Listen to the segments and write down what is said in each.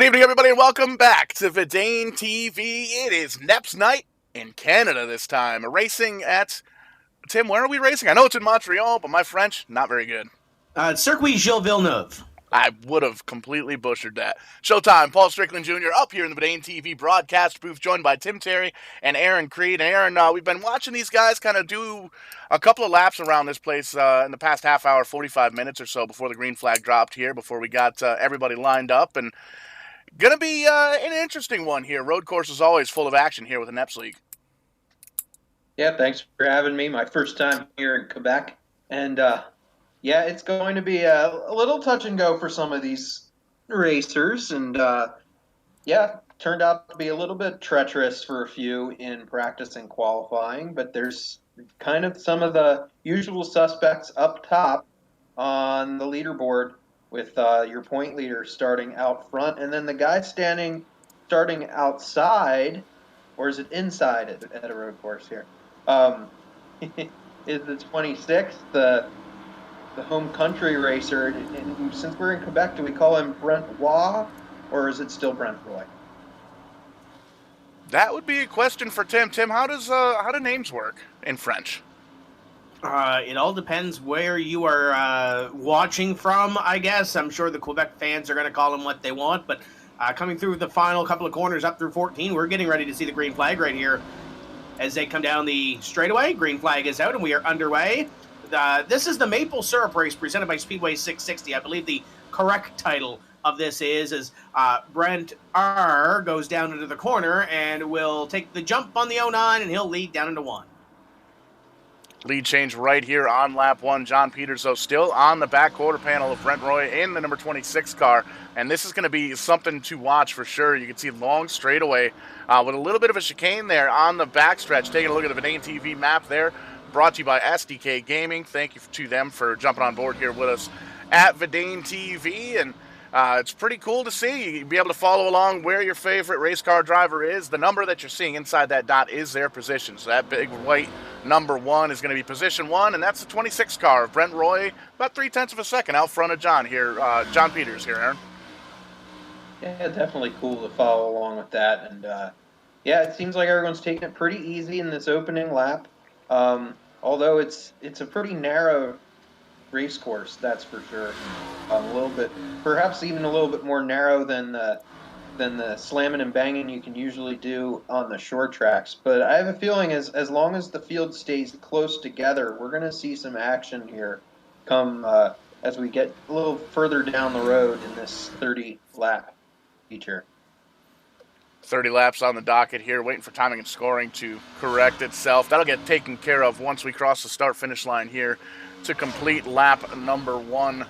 Good evening, everybody, and welcome back to Vidane TV. It is NEPs night in Canada this time. Racing at... Tim, where are we racing? I know it's in Montreal, but my French, not very good. Circuit Gilles Villeneuve. I would have completely butchered that. Showtime, Paul Strickland Jr. up here in the Vidane TV broadcast booth, joined by Tim Terry and Aaron Creed. And Aaron, we've been watching these guys kind of do a couple of laps around this place in the past half hour, 45 minutes or so before the green flag dropped here, before we got everybody lined up. And gonna be an interesting one here. Road course is always full of action here with the NEPs League. Yeah, thanks for having me. My first time here in Quebec. And yeah, it's going to be a little touch and go for some of these racers. And yeah, turned out to be a little bit treacherous for a few in practice and qualifying. But there's kind of some of the usual suspects up top on the leaderboard with your point leader starting out front. And then the guy starting outside, or is it inside at a road course here? Is the 26th, the home country racer. And since we're in Quebec, do we call him Brent Roy, or is it still Brent Roy? That would be a question for Tim. Tim, how do names work in French? It all depends where you are watching from, I guess. I'm sure the Quebec fans are going to call him what they want, but coming through the final couple of corners up through 14, we're getting ready to see the green flag right here. As they come down the straightaway, green flag is out, and we are underway. This is the Maple Syrup Race presented by Speedway 660. I believe the correct title of this is Brent R. goes down into the corner and will take the jump on the 09, and he'll lead down into 1. Lead change right here on lap 1. John Peters, though, still on the back quarter panel of Brent Roy in the number 26 car. And this is going to be something to watch for sure. You can see long straightaway with a little bit of a chicane there on the backstretch. Taking a look at the Vidane TV map there. Brought to you by SDK Gaming. Thank you to them for jumping on board here with us at Vidane TV. And it's pretty cool to see. You'll be able to follow along where your favorite race car driver is. The number that you're seeing inside that dot is their position. So that big white number 1 is going to be position 1, and that's the 26 car of Brent Roy, about 0.3 of a second out front of John here. John Peters here, Aaron. Yeah, definitely cool to follow along with that. And yeah, it seems like everyone's taking it pretty easy in this opening lap. Although it's a pretty narrow race course, that's for sure. A little bit, perhaps even a little bit more narrow than the slamming and banging you can usually do on the short tracks. But I have a feeling as long as the field stays close together, we're going to see some action here come as we get a little further down the road in this 30-lap feature. 30 laps on the docket here, waiting for timing and scoring to correct itself. That'll get taken care of once we cross the start-finish line here to complete lap number 1.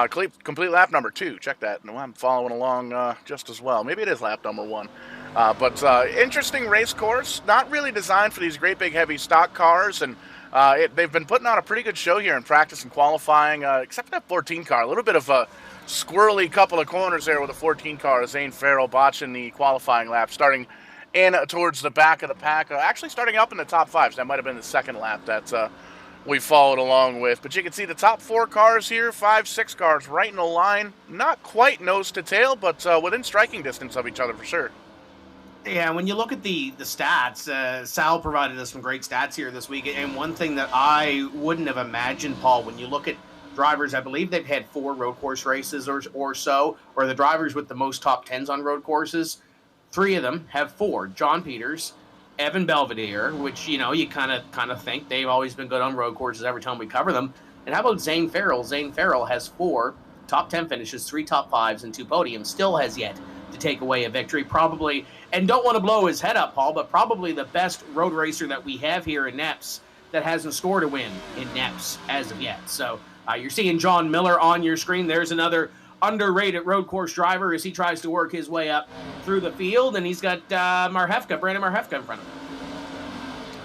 Complete lap number 2. Check that. No, I'm following along just as well. Maybe it is lap number 1. But interesting race course. Not really designed for these great big heavy stock cars. And they've been putting on a pretty good show here in practice and qualifying, except for that 14 car. A little bit of a squirrely couple of corners there with a 14 car. Zane Farrell botching the qualifying lap, starting in towards the back of the pack. Actually starting up in the top 5. So that might have been the second lap that we followed along with. But you can see the top 4 cars here, 5, 6 cars right in a line. Not quite nose to tail, but within striking distance of each other for sure. Yeah, when you look at the stats, Sal provided us some great stats here this week. And one thing that I wouldn't have imagined, Paul, when you look at drivers, I believe they've had 4 road course races or so, or the drivers with the most top 10s on road courses, 3 of them have 4. John Peters, Evan Belvedere, which, you know, you kind of think they've always been good on road courses every time we cover them. And how about Zane Farrell? Zane Farrell has 4 top 10 finishes, 3 top 5s, and 2 podiums. Still has yet to take away a victory. Probably, and don't want to blow his head up, Paul, but probably the best road racer that we have here in NEPs that hasn't scored a win in NEPs as of yet. So you're seeing John Miller on your screen. There's another underrated road course driver as he tries to work his way up through the field, and he's got Brandon Marhefka in front of him.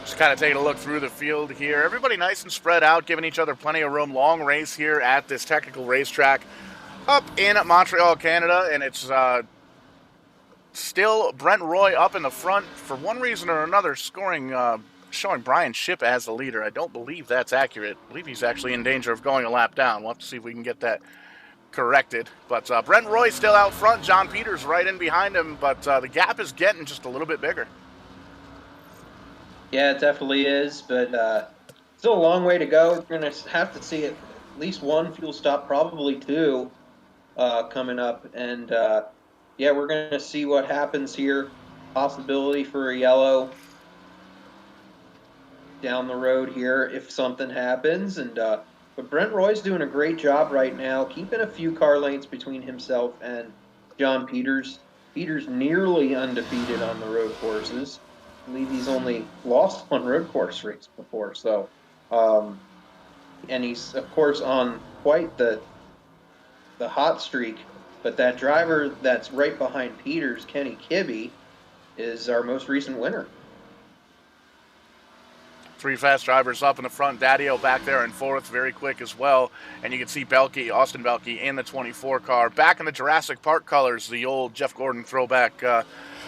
Just kind of taking a look through the field here. Everybody nice and spread out, giving each other plenty of room. Long race here at this technical racetrack up in Montreal, Canada, and it's still Brent Roy up in the front for one reason or another, showing Brian Shipp as the leader. I don't believe that's accurate. I believe he's actually in danger of going a lap down. We'll have to see if we can get that corrected. But Brent Roy still out front. John Peters right in behind him, but the gap is getting just a little bit bigger. Yeah, it definitely is, but still a long way to go. We're going to have to see at least one fuel stop, probably two, coming up. And yeah, we're going to see what happens here. Possibility for a yellow down the road here if something happens. And but Brent Roy's doing a great job right now, keeping a few car lanes between himself and John Peters. Peters nearly undefeated on the road courses. I believe he's only lost one road course race before. So, and he's of course on quite the hot streak. But that driver that's right behind Peters, Kenny Kibbe, is our most recent winner. Three fast drivers up in the front. Daddio back there in fourth, very quick as well. And you can see Belke, Austin Belke, in the 24 car. Back in the Jurassic Park colors, the old Jeff Gordon throwback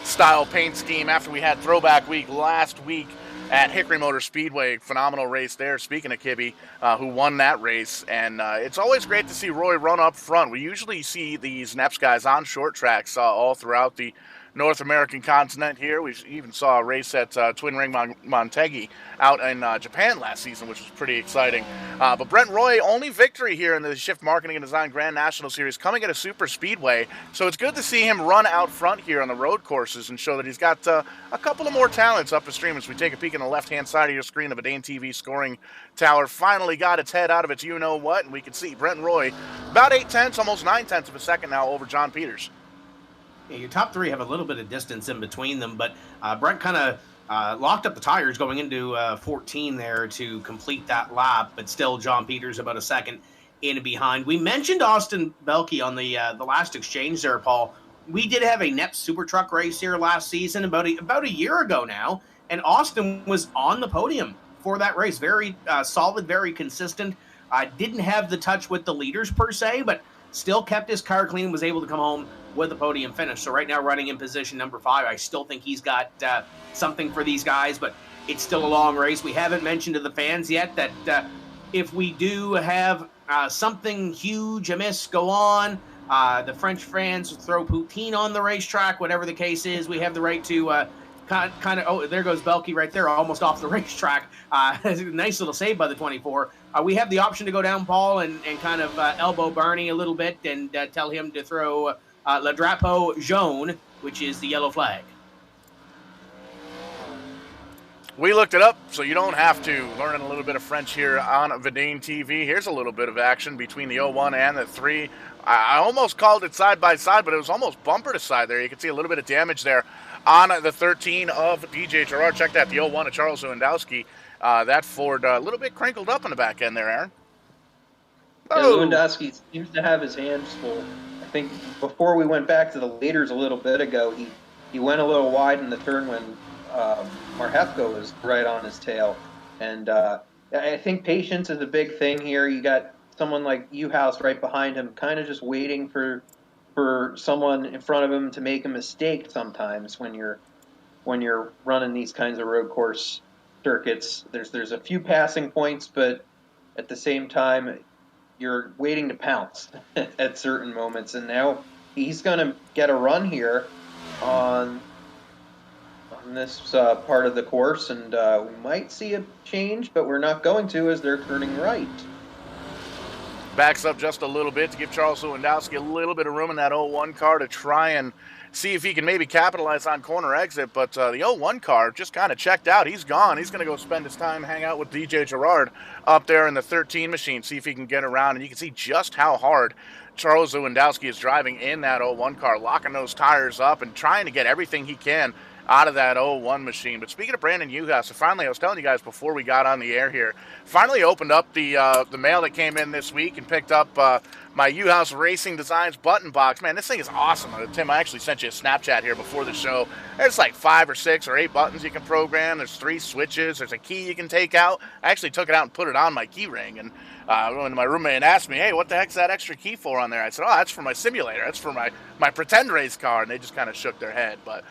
style paint scheme after we had Throwback Week last week at Hickory Motor Speedway. Phenomenal race there. Speaking of Kibbe, who won that race. And it's always great to see Roy run up front. We usually see these NEPs guys on short tracks all throughout the North American continent here. We even saw a race at Twin Ring Montegi out in Japan last season, which was pretty exciting. But Brent Roy, only victory here in the Shift Marketing and Design Grand National Series, coming at a super speedway. So it's good to see him run out front here on the road courses and show that he's got a couple of more talents up the stream. As we take a peek on the left-hand side of your screen, the Verdane TV scoring tower finally got its head out of its you-know-what, and we can see Brent Roy about 8/10, almost 9/10 of a second now over John Peters. Yeah, your top three have a little bit of distance in between them, but Brent kind of locked up the tires going into 14 there to complete that lap, but still John Peters about a second in and behind. We mentioned Austin Belke on the last exchange there, Paul. We did have a NEPs Super Truck race here last season, about a year ago now, and Austin was on the podium for that race. Very solid, very consistent. Didn't have the touch with the leaders per se, but still kept his car clean, was able to come home with a podium finish. So right now running in position number 5. I still think he's got something for these guys, but it's still a long race. We haven't mentioned to the fans yet that if we do have something huge amiss go on, the French fans throw poutine on the racetrack, whatever the case is, we have the right to kind of, oh, there goes Belke right there, almost off the racetrack. Nice little save by the 24. We have the option to go down, Paul, and kind of elbow Barney a little bit and tell him to throw Le Drapeau Jaune, which is the yellow flag. We looked it up, so you don't have to. Learning a little bit of French here on Verdane TV. Here's a little bit of action between the 01 and the 3. I almost called it side by side, but it was almost bumper to side there. You can see a little bit of damage there on the 13 of DJ Gerard. Check that, the 01 of Charles Lewandowski. That Ford a little bit crinkled up on the back end there, Aaron. Yeah, Lewandowski seems to have his hands full. I think before we went back to the leaders a little bit ago, he went a little wide in the turn when Marhefko was right on his tail. And I think patience is a big thing here. You got someone like Uhouse right behind him, kind of just waiting for someone in front of him to make a mistake sometimes when you're running these kinds of road course circuits. There's a few passing points, but at the same time, you're waiting to pounce at certain moments. And now he's going to get a run here on this part of the course, and we might see a change, but we're not going to as they're turning right. Backs up just a little bit to give Charles Lewandowski a little bit of room in that 01 car to try and see if he can maybe capitalize on corner exit, but the 01 car just kind of checked out. He's gone. He's going to go spend his time, hang out with DJ Gerard up there in the 13 machine, see if he can get around, and you can see just how hard Charles Lewandowski is driving in that 01 car, locking those tires up and trying to get everything he can out of that 01 machine. But speaking of Brandon Uhouse, finally, I was telling you guys before we got on the air here, finally opened up the mail that came in this week and picked up my Uhouse Racing Designs button box. Man, this thing is awesome. Tim, I actually sent you a Snapchat here before the show. There's like 5 or 6 or 8 buttons you can program. There's 3 switches. There's a key you can take out. I actually took it out and put it on my key ring. And when my roommate asked me, hey, what the heck's that extra key for on there? I said, oh, that's for my simulator. That's for my pretend race car. And they just kind of shook their head. But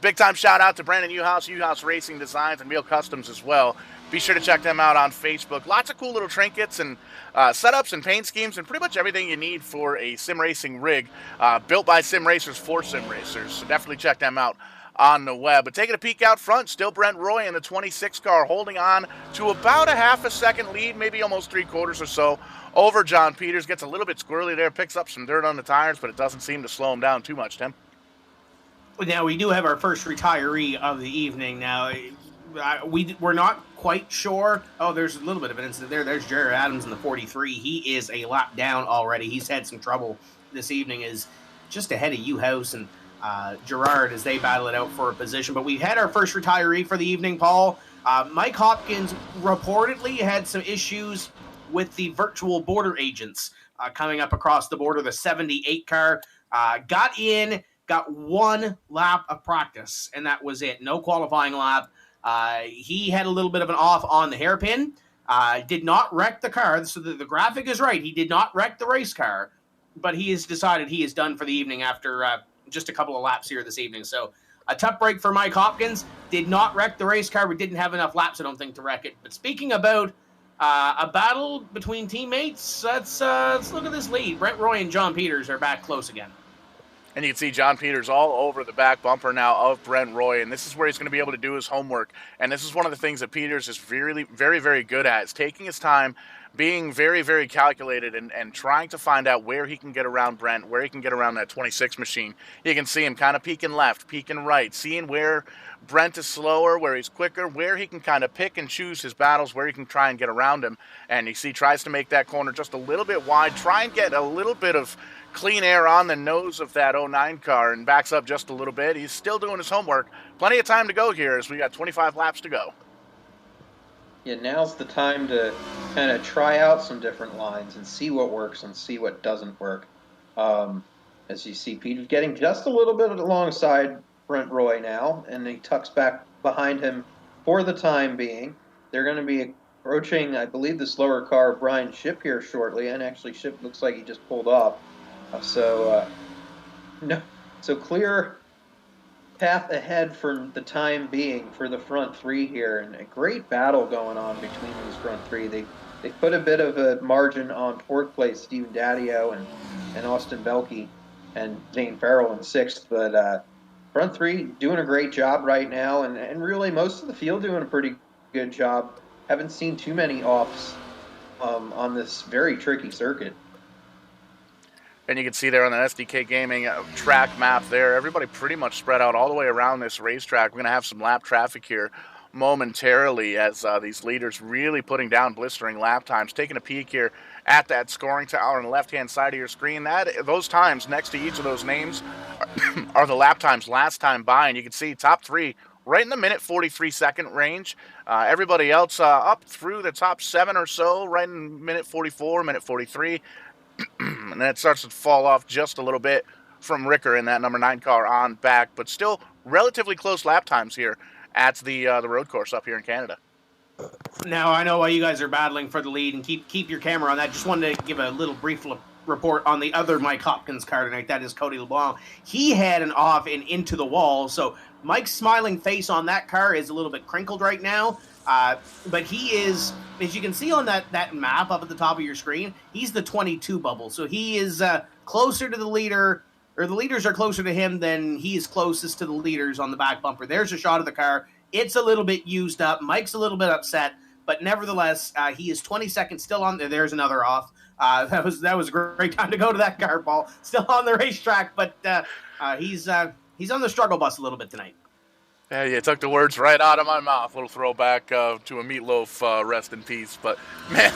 big time shout out to Brandon Uhouse, Uhouse Racing Designs, and Wheel Customs as well Be sure to check them out on Facebook. Lots of cool little trinkets and setups and paint schemes and pretty much everything you need for a sim racing rig built by sim racers for sim racers. So definitely check them out on the web. But taking a peek out front, still Brent Roy in the 26 car, holding on to about a half a second lead, maybe almost 3/4 or so over John Peters. Gets a little bit squirrely there, picks up some dirt on the tires, but it doesn't seem to slow him down too much, Tim. Now, we do have our first retiree of the evening. Now, we're not quite sure. Oh, there's a little bit of an incident there. There's Jared Adams in the 43. He is a lap down already. He's had some trouble this evening, is just ahead of U-House and Gerard as they battle it out for a position. But we had our first retiree for the evening, Paul. Mike Hopkins reportedly had some issues with the virtual border agents coming up across the border. The 78 car got in, got one lap of practice, and that was it. No qualifying lap. He had a little bit of an off on the hairpin. Did not wreck the car. So the graphic is right. He did not wreck the race car, but he has decided he is done for the evening after just a couple of laps here this evening. So a tough break for Mike Hopkins. Did not wreck the race car. We didn't have enough laps, I don't think, to wreck it. But speaking about a battle between teammates, let's look at this lead. Brent Roy and John Peters are back close again. And you can see John Peters all over the back bumper now of Brent Roy, and this is where he's going to be able to do his homework. And this is one of the things that Peters is very, very, very good at, is taking his time, being very, very calculated, and trying to find out where he can get around Brent, where he can get around that 26 machine. You can see him kind of peeking left, peeking right, seeing where Brent is slower, where he's quicker, where he can kind of pick and choose his battles, where he can try and get around him. And you see, tries to make that corner just a little bit wide, try and get a little bit of clean air on the nose of that 09 car, and backs up just a little bit. He's still doing his homework. Plenty of time to go here as we got 25 laps to go. Yeah, now's the time to kind of try out some different lines and see what works and see what doesn't work. As you see, Peter's getting just a little bit alongside Brent Roy now, and he tucks back behind him for the time being. They're going to be approaching, I believe, the slower car, Brian Shipp, here shortly, and actually Shipp looks like he just pulled off. So clear path ahead for the time being for the front three here, and a great battle going on between these front three. They put a bit of a margin on fourth place, Stephen Daddio and Austin Belkey and Zane Farrell in sixth, but front three doing a great job right now, and really most of the field doing a pretty good job. Haven't seen too many offs on this very tricky circuit. And you can see there on the SDK Gaming track map there, everybody pretty much spread out all the way around this racetrack. We're going to have some lap traffic here momentarily as these leaders really putting down blistering lap times. Taking a peek here at that scoring tower on the left-hand side of your screen. Those times next to each of those names are the lap times last time by, and you can see top three right in the minute 43 second range. Everybody else up through the top 7 or so, right in minute 44, minute 43. And then it starts to fall off just a little bit from Ricker in that number 9 car on back, but still relatively close lap times here at the road course up here in Canada. Now, I know why you guys are battling for the lead, and keep your camera on that. Just wanted to give a little brief report on the other Mike Hopkins car tonight. That is Cody LeBlanc. He had an off and into the wall, so Mike's smiling face on that car is a little bit crinkled right now. But he is, as you can see on that map up at the top of your screen, he's the 22 bubble. So he is closer to the leader, or the leaders are closer to him than he is closest to the leaders on the back bumper. There's a shot of the car. It's a little bit used up. Mike's a little bit upset, but nevertheless, he is 20 seconds still on there. There's another off. That was a great time to go to that car, Paul. Still on the racetrack, but he's on the struggle bus a little bit tonight. Yeah, you took the words right out of my mouth. A little throwback to a Meatloaf, rest in peace. But man,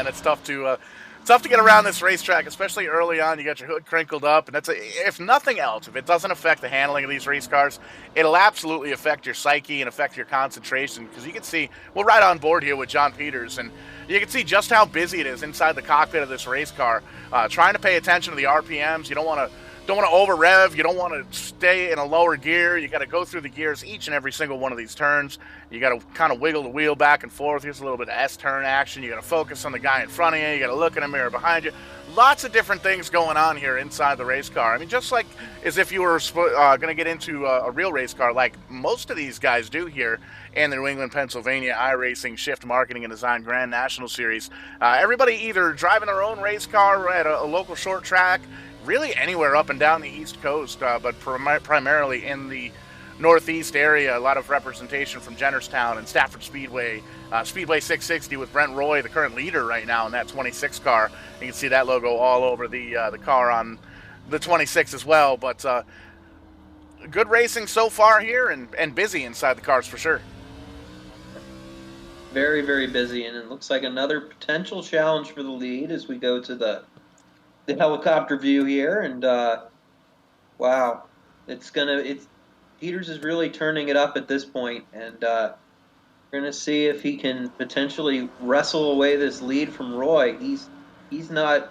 it's tough to get around this racetrack, especially early on. You got your hood crinkled up, and if nothing else, if it doesn't affect the handling of these race cars, it'll absolutely affect your psyche and affect your concentration. Because you can see, we're right on board here with John Peters, and you can see just how busy it is inside the cockpit of this race car. Trying to pay attention to the RPMs. You don't want to don't want to over rev. You don't want to stay in a lower gear. You got to go through the gears each and every single one of these turns. You got to kind of wiggle the wheel back and forth. Here's a little bit of S-turn action. You got to focus on the guy in front of you. You got to look in a mirror behind you. Lots of different things going on here inside the race car. I mean, just like as if you were going to get into a real race car, like most of these guys do here in the New England, Pennsylvania iRacing Shift Marketing and Design Grand National Series. Everybody either driving their own race car at a local short track, really anywhere up and down the East Coast, but primarily in the Northeast area. A lot of representation from Jennerstown and Stafford Speedway. Speedway 660 with Brent Roy, the current leader right now in that 26 car. You can see that logo all over the car on the 26 as well. But good racing so far here, and busy inside the cars for sure. Very, very busy, and it looks like another potential challenge for the lead as we go to the helicopter view here. And wow, Peters is really turning it up at this point, and we're gonna see if he can potentially wrestle away this lead from Roy. He's not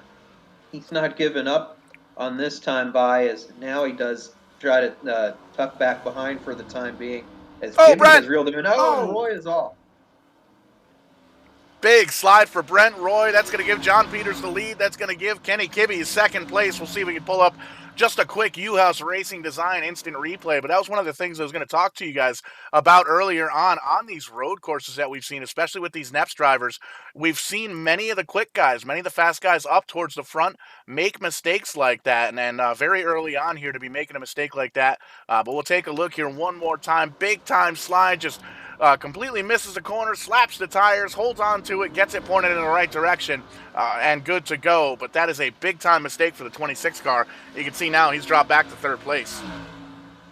giving up on this time by, as now he does try to tuck back behind for the time being, as Gibby has reeled him in. And Roy is off. Big slide for Brent Roy. That's going to give John Peters the lead. That's going to give Kenny Kibbe second place. We'll see if we can pull up just a quick U-House Racing Design instant replay. But that was one of the things I was going to talk to you guys about earlier on these road courses that we've seen, especially with these NEPs drivers. We've seen many of the quick guys, many of the fast guys up towards the front make mistakes like that. And very early on here to be making a mistake like that. But we'll take a look here one more time. Big time slide, just completely misses the corner, slaps the tires, holds on to it, gets it pointed in the right direction, and good to go. But that is a big-time mistake for the 26 car. You can see now he's dropped back to third place.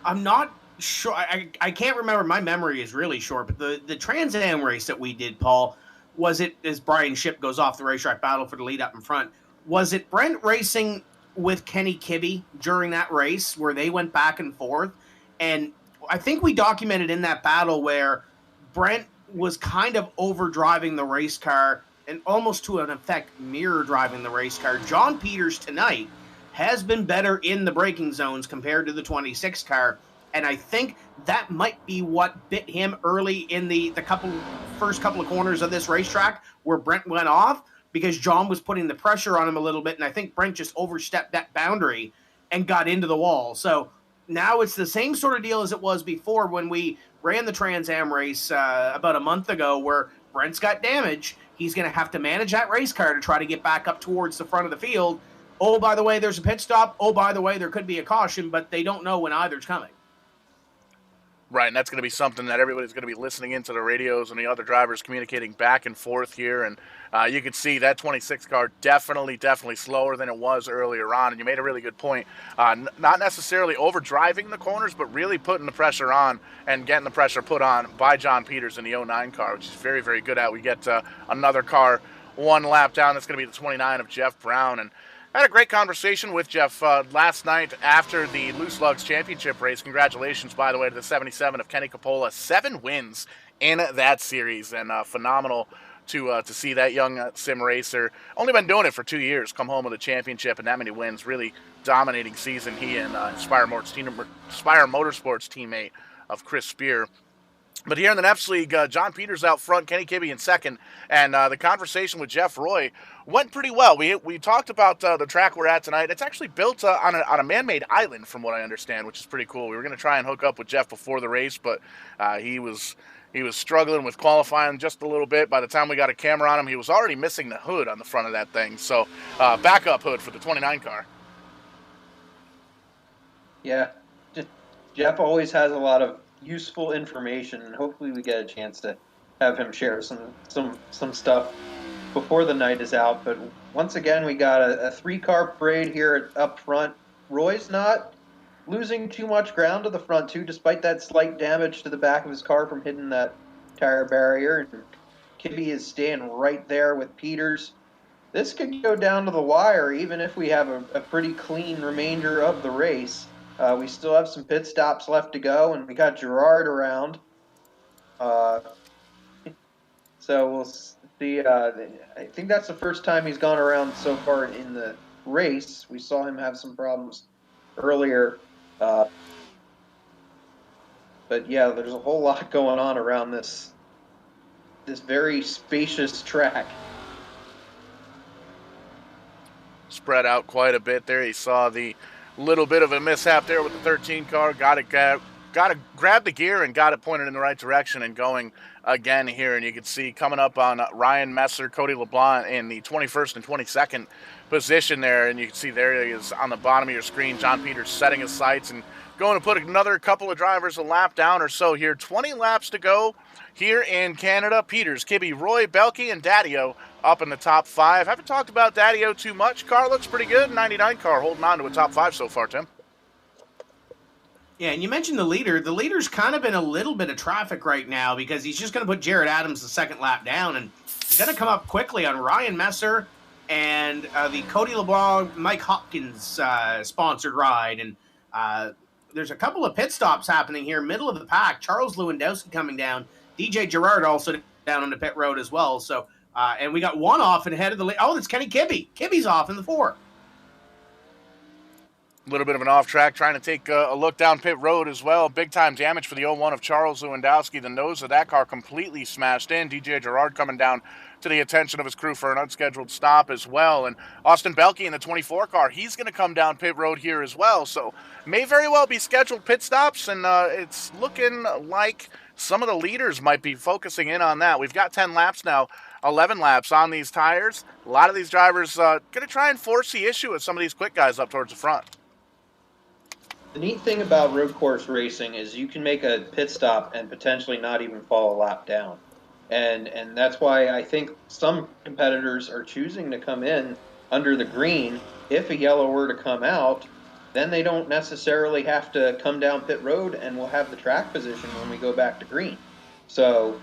I'm not sure. I can't remember. My memory is really short. But the Trans Am race that we did, Paul, was it, as Brian Shipp goes off the racetrack battle for the lead up in front, was it Brent racing with Kenny Kibbe during that race where they went back and forth? And I think we documented in that battle where Brent was kind of overdriving the race car and almost to an effect mirror driving the race car. John Peters tonight has been better in the braking zones compared to the 26 car, and I think that might be what bit him early in the first couple of corners of this racetrack where Brent went off, because John was putting the pressure on him a little bit, and I think Brent just overstepped that boundary and got into the wall. So now it's the same sort of deal as it was before when we ran the Trans Am race about a month ago, where Brent's got damage. He's going to have to manage that race car to try to get back up towards the front of the field. Oh, by the way, there's a pit stop. Oh, by the way, there could be a caution, but they don't know when either's coming. Right, and that's going to be something that everybody's going to be listening into the radios and the other drivers communicating back and forth here. And you can see that 26 car definitely slower than it was earlier on. And you made a really good point. Not necessarily overdriving the corners, but really putting the pressure on and getting the pressure put on by John Peters in the 09 car, which is very, very good at. We get another car one lap down. That's going to be the 29 of Jeff Brown. And I had a great conversation with Jeff last night after the Loose Lugs Championship race. Congratulations, by the way, to the 77 of Kenny Coppola. 7 wins in that series, and phenomenal to see that young sim racer. Only been doing it for 2 years, come home with a championship and that many wins. Really dominating season. He and Spire Motorsports teammate of Chris Spear. But here in the NEPs League, John Peters out front, Kenny Kibbe in second, and the conversation with Jeff Roy went pretty well. We talked about the track we're at tonight. It's actually built on a man-made island, from what I understand, which is pretty cool. We were going to try and hook up with Jeff before the race, but he was struggling with qualifying just a little bit. By the time we got a camera on him, he was already missing the hood on the front of that thing. So backup hood for the 29 car. Yeah, Jeff always has a lot of useful information, and hopefully we get a chance to have him share some stuff before the night is out. But once again, we got a 3-car parade here up front. Roy's not losing too much ground to the front too, despite that slight damage to the back of his car from hitting that tire barrier. And Kibbe is staying right there with Peters. This could go down to the wire, even if we have a pretty clean remainder of the race. We still have some pit stops left to go, and we got Gerard around. So we'll see. I think that's the first time he's gone around so far in the race. We saw him have some problems earlier. But yeah, there's a whole lot going on around this very spacious track. Spread out quite a bit there. You saw the little bit of a mishap there with the 13 car. Got to grab the gear and got it pointed in the right direction and going again here. And you can see coming up on Ryan Messer, Cody LeBlanc in the 21st and 22nd position there. And you can see there he is on the bottom of your screen. John Peters setting his sights and going to put another couple of drivers a lap down or so here. 20 laps to go here in Canada. Peters, Kibbe, Roy, Belke, and Daddio up in the top 5. Haven't talked about Daddio too much. Car looks pretty good. 99 car holding on to a top 5 so far, Tim. Yeah, and you mentioned the leader. The leader's kind of in a little bit of traffic right now because he's just going to put Jared Adams the second lap down, and he's going to come up quickly on Ryan Messer and the Cody LeBlanc, Mike Hopkins sponsored ride. And there's a couple of pit stops happening here, middle of the pack. Charles Lewandowski coming down. DJ Gerard also down on the pit road as well. So, and we got one off and ahead of the lead. Oh, that's Kenny Kibbe. Kibbe's off in the 4. A little bit of an off track, trying to take a look down pit road as well. Big time damage for the 01 of Charles Lewandowski. The nose of that car completely smashed in. DJ Gerard coming down to the attention of his crew for an unscheduled stop as well. And Austin Belke in the 24 car, he's going to come down pit road here as well. So may very well be scheduled pit stops, and it's looking like some of the leaders might be focusing in on that. We've got 10 laps now, 11 laps on these tires. A lot of these drivers going to try and force the issue with some of these quick guys up towards the front. The neat thing about road course racing is you can make a pit stop and potentially not even fall a lap down. And that's why I think some competitors are choosing to come in under the green. If a yellow were to come out, then they don't necessarily have to come down pit road, and we'll have the track position when we go back to green. So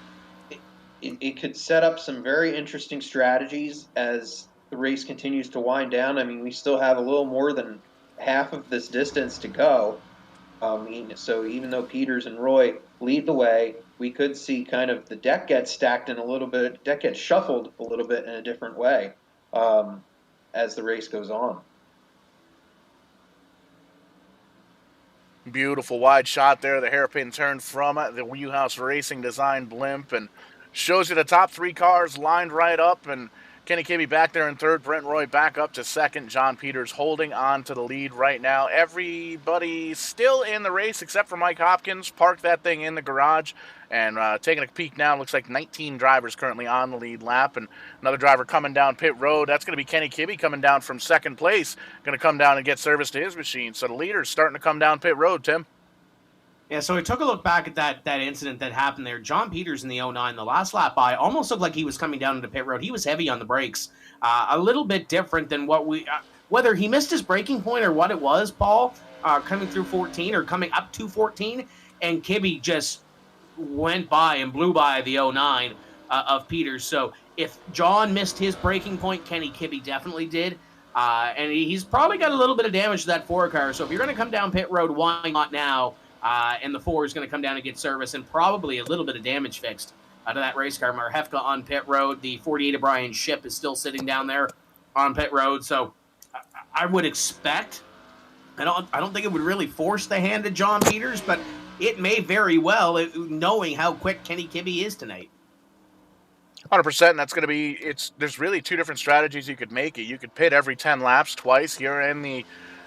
it could set up some very interesting strategies as the race continues to wind down. I mean, we still have a little more than half of this distance to go. So even though Peters and Roy lead the way, we could see kind of the deck get stacked in a little bit, deck get shuffled a little bit in a different way as the race goes on. Beautiful wide shot there, the hairpin turn from the Wheelhouse Racing Design blimp, and shows you the top 3 cars lined right up, and Kenny Kibbe back there in 3rd, Brent Roy back up to 2nd, John Peters holding on to the lead right now. Everybody still in the race except for Mike Hopkins, parked that thing in the garage, and taking a peek now, looks like 19 drivers currently on the lead lap, and another driver coming down pit road. That's going to be Kenny Kibbe coming down from 2nd place, going to come down and get service to his machine. So the leader's starting to come down pit road, Tim. Yeah, so we took a look back at that incident that happened there. John Peters in the 09, the last lap by, almost looked like he was coming down into pit road. He was heavy on the brakes. A little bit different than what we whether he missed his braking point or what it was, Paul, coming through 14 or coming up to 14, and Kibbe just went by and blew by the 09 of Peters. So if John missed his braking point, Kenny Kibbe definitely did. And he's probably got a little bit of damage to that 4 car. So if you're going to come down pit road, why not now? And the 4 is going to come down and get service and probably a little bit of damage fixed to that race car. Marhefka on pit road. The 48 of Brian Ship is still sitting down there on pit road. So I would expect, I don't think it would really force the hand of John Peters, but it may very well, knowing how quick Kenny Kibbe is tonight. 100%, and that's going to be, there's really 2 different strategies you could make it. You could pit every 10 laps twice here in the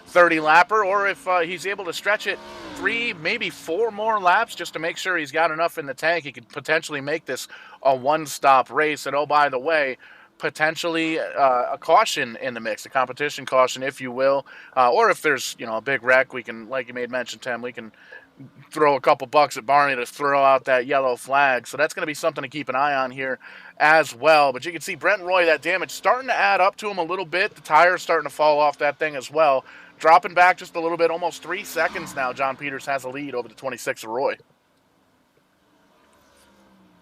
30 lapper, or if he's able to stretch it 3, maybe 4 more laps just to make sure he's got enough in the tank, he could potentially make this a one-stop race. And oh, by the way, potentially a caution in the mix, a competition caution, if you will, or if there's a big wreck, we can, like you made mention, Tim, we can throw a couple bucks at Barney to throw out that yellow flag. So that's going to be something to keep an eye on here as well. But you can see Brent Roy, that damage starting to add up to him a little bit. The tire's starting to fall off that thing as well. Dropping back just a little bit, almost 3 seconds now. John Peters has a lead over the 26 of Roy.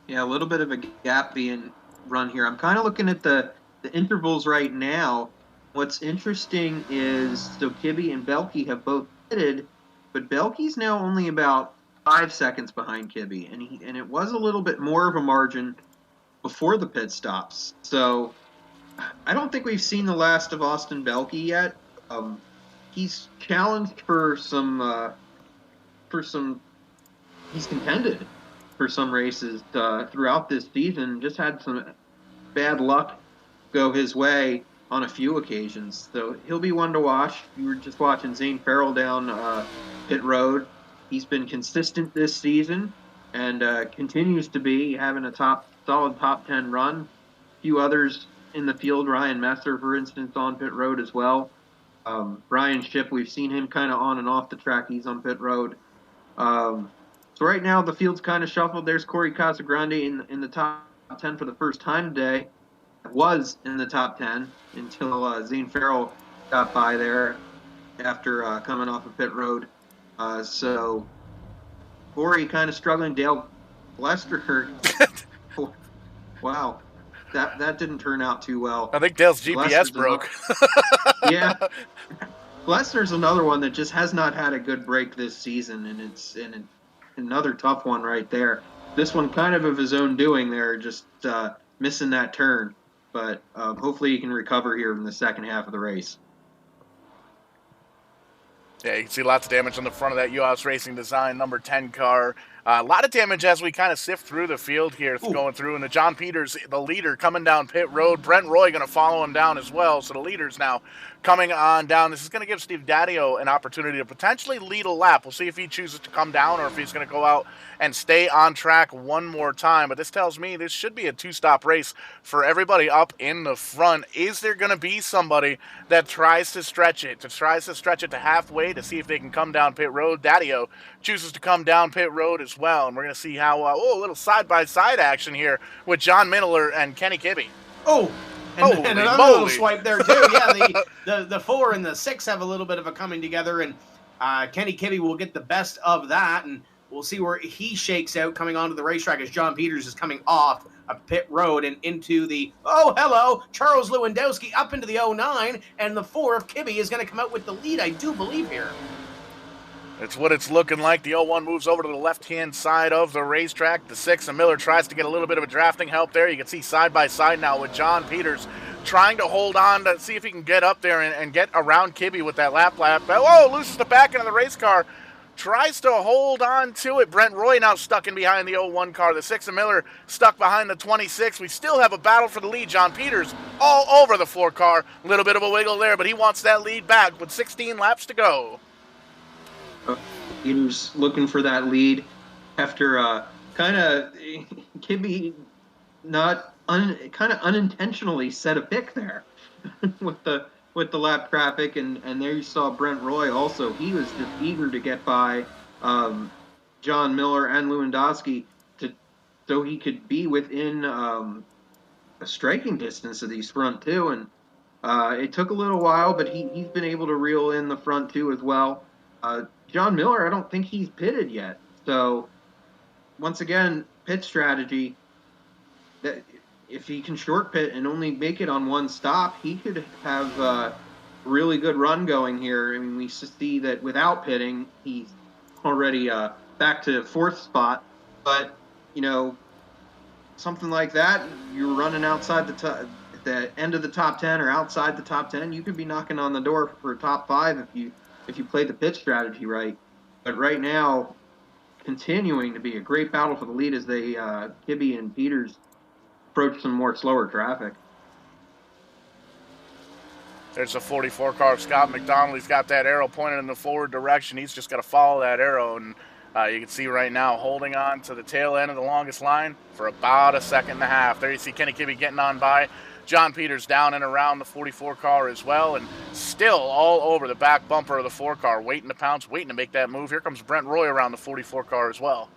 Yeah, a little bit of a gap being run here. I'm kind of looking at the intervals right now. What's interesting is, so Kibbe and Belke have both pitted, but Belke's now only about 5 seconds behind Kibbe, and it was a little bit more of a margin before the pit stops. So I don't think we've seen the last of Austin Belke yet. he's challenged for some. He's contended for some races throughout this season. Just had some bad luck go his way on a few occasions. So he'll be one to watch. You were just watching Zane Farrell down pit road. He's been consistent this season and continues to be having a solid top 10 run. A few others in the field, Ryan Messer, for instance, on pit road as well. Brian Shipp, we've seen him kind of on and off the track. He's on pit road. So right now the field's kind of shuffled. There's Corey Casagrande in the top 10 for the first time today. Was in the top 10 until Zane Farrell got by there after coming off of pit road. So Corey kind of struggling. Dale Lester, wow, that didn't turn out too well. I think Dale's GPS broke. Yeah. Lester's another one that just has not had a good break this season, and it's another tough one right there. This one kind of his own doing there, just missing that turn. But hopefully he can recover here in the second half of the race. Yeah, you can see lots of damage on the front of that UOS Racing Design number 10 car. A lot of damage as we kind of sift through the field here, going through. And the John Peters, the leader, coming down pit road. Brent Roy going to follow him down as well. So the leader's now coming on down. This is going to give Steve Daddio an opportunity to potentially lead a lap. We'll see if he chooses to come down or if he's going to go out and stay on track one more time. But this tells me this should be a two-stop race for everybody up in the front. Is there going to be somebody that tries to stretch it to halfway to see if they can come down pit road? Daddio chooses to come down pit road as well. And we're going to see how, a little side-by-side action here with John Miller and Kenny Kibbe. And another little swipe there, too. Yeah, the 4 and the 6 have a little bit of a coming together, and Kenny Kibbe will get the best of that, and we'll see where he shakes out coming onto the racetrack as John Peters is coming off a pit road and into the, Charles Lewandowski up into the 09, and the 4 of Kibbe is going to come out with the lead, I do believe, here. It's what it's looking like. The 01 moves over to the left-hand side of the racetrack. The 6 and Miller tries to get a little bit of a drafting help there. You can see side by side now with John Peters trying to hold on to see if he can get up there and get around Kibbe with that lap. Loses the back end of the race car. Tries to hold on to it. Brent Roy now stuck in behind the 01 car. The 6 and Miller stuck behind the 26. We still have a battle for the lead. John Peters all over the 4 car. A little bit of a wiggle there, but he wants that lead back with 16 laps to go. Peters looking for that lead after kind of Kibbe kind of unintentionally set a pick there with the lap traffic, and there you saw Brent Roy also. He was just eager to get by John Miller and Lewandowski so he could be within a striking distance of these front two, and it took a little while, but he's been able to reel in the front two as well. John Miller, I don't think he's pitted yet. So, once again, pit strategy, that if he can short pit and only make it on one stop, he could have a really good run going here. I mean, we see that without pitting, he's already back to 4th spot. But, something like that, you're running outside the end of the top 10 or outside the top 10, you could be knocking on the door for a top 5 if you play the pitch strategy right. But right now, continuing to be a great battle for the lead as they Kibbe and Peters approach some more slower traffic. There's a 44 car of Scott McDonald. He's got that arrow pointed in the forward direction. He's just got to follow that arrow. And you can see right now holding on to the tail end of the longest line for about a second and a half. There you see Kenny Kibbe getting on by. John Peters down and around the 44 car as well, and still all over the back bumper of the 4 car, waiting to pounce, waiting to make that move. Here comes Brent Roy around the 44 car as well.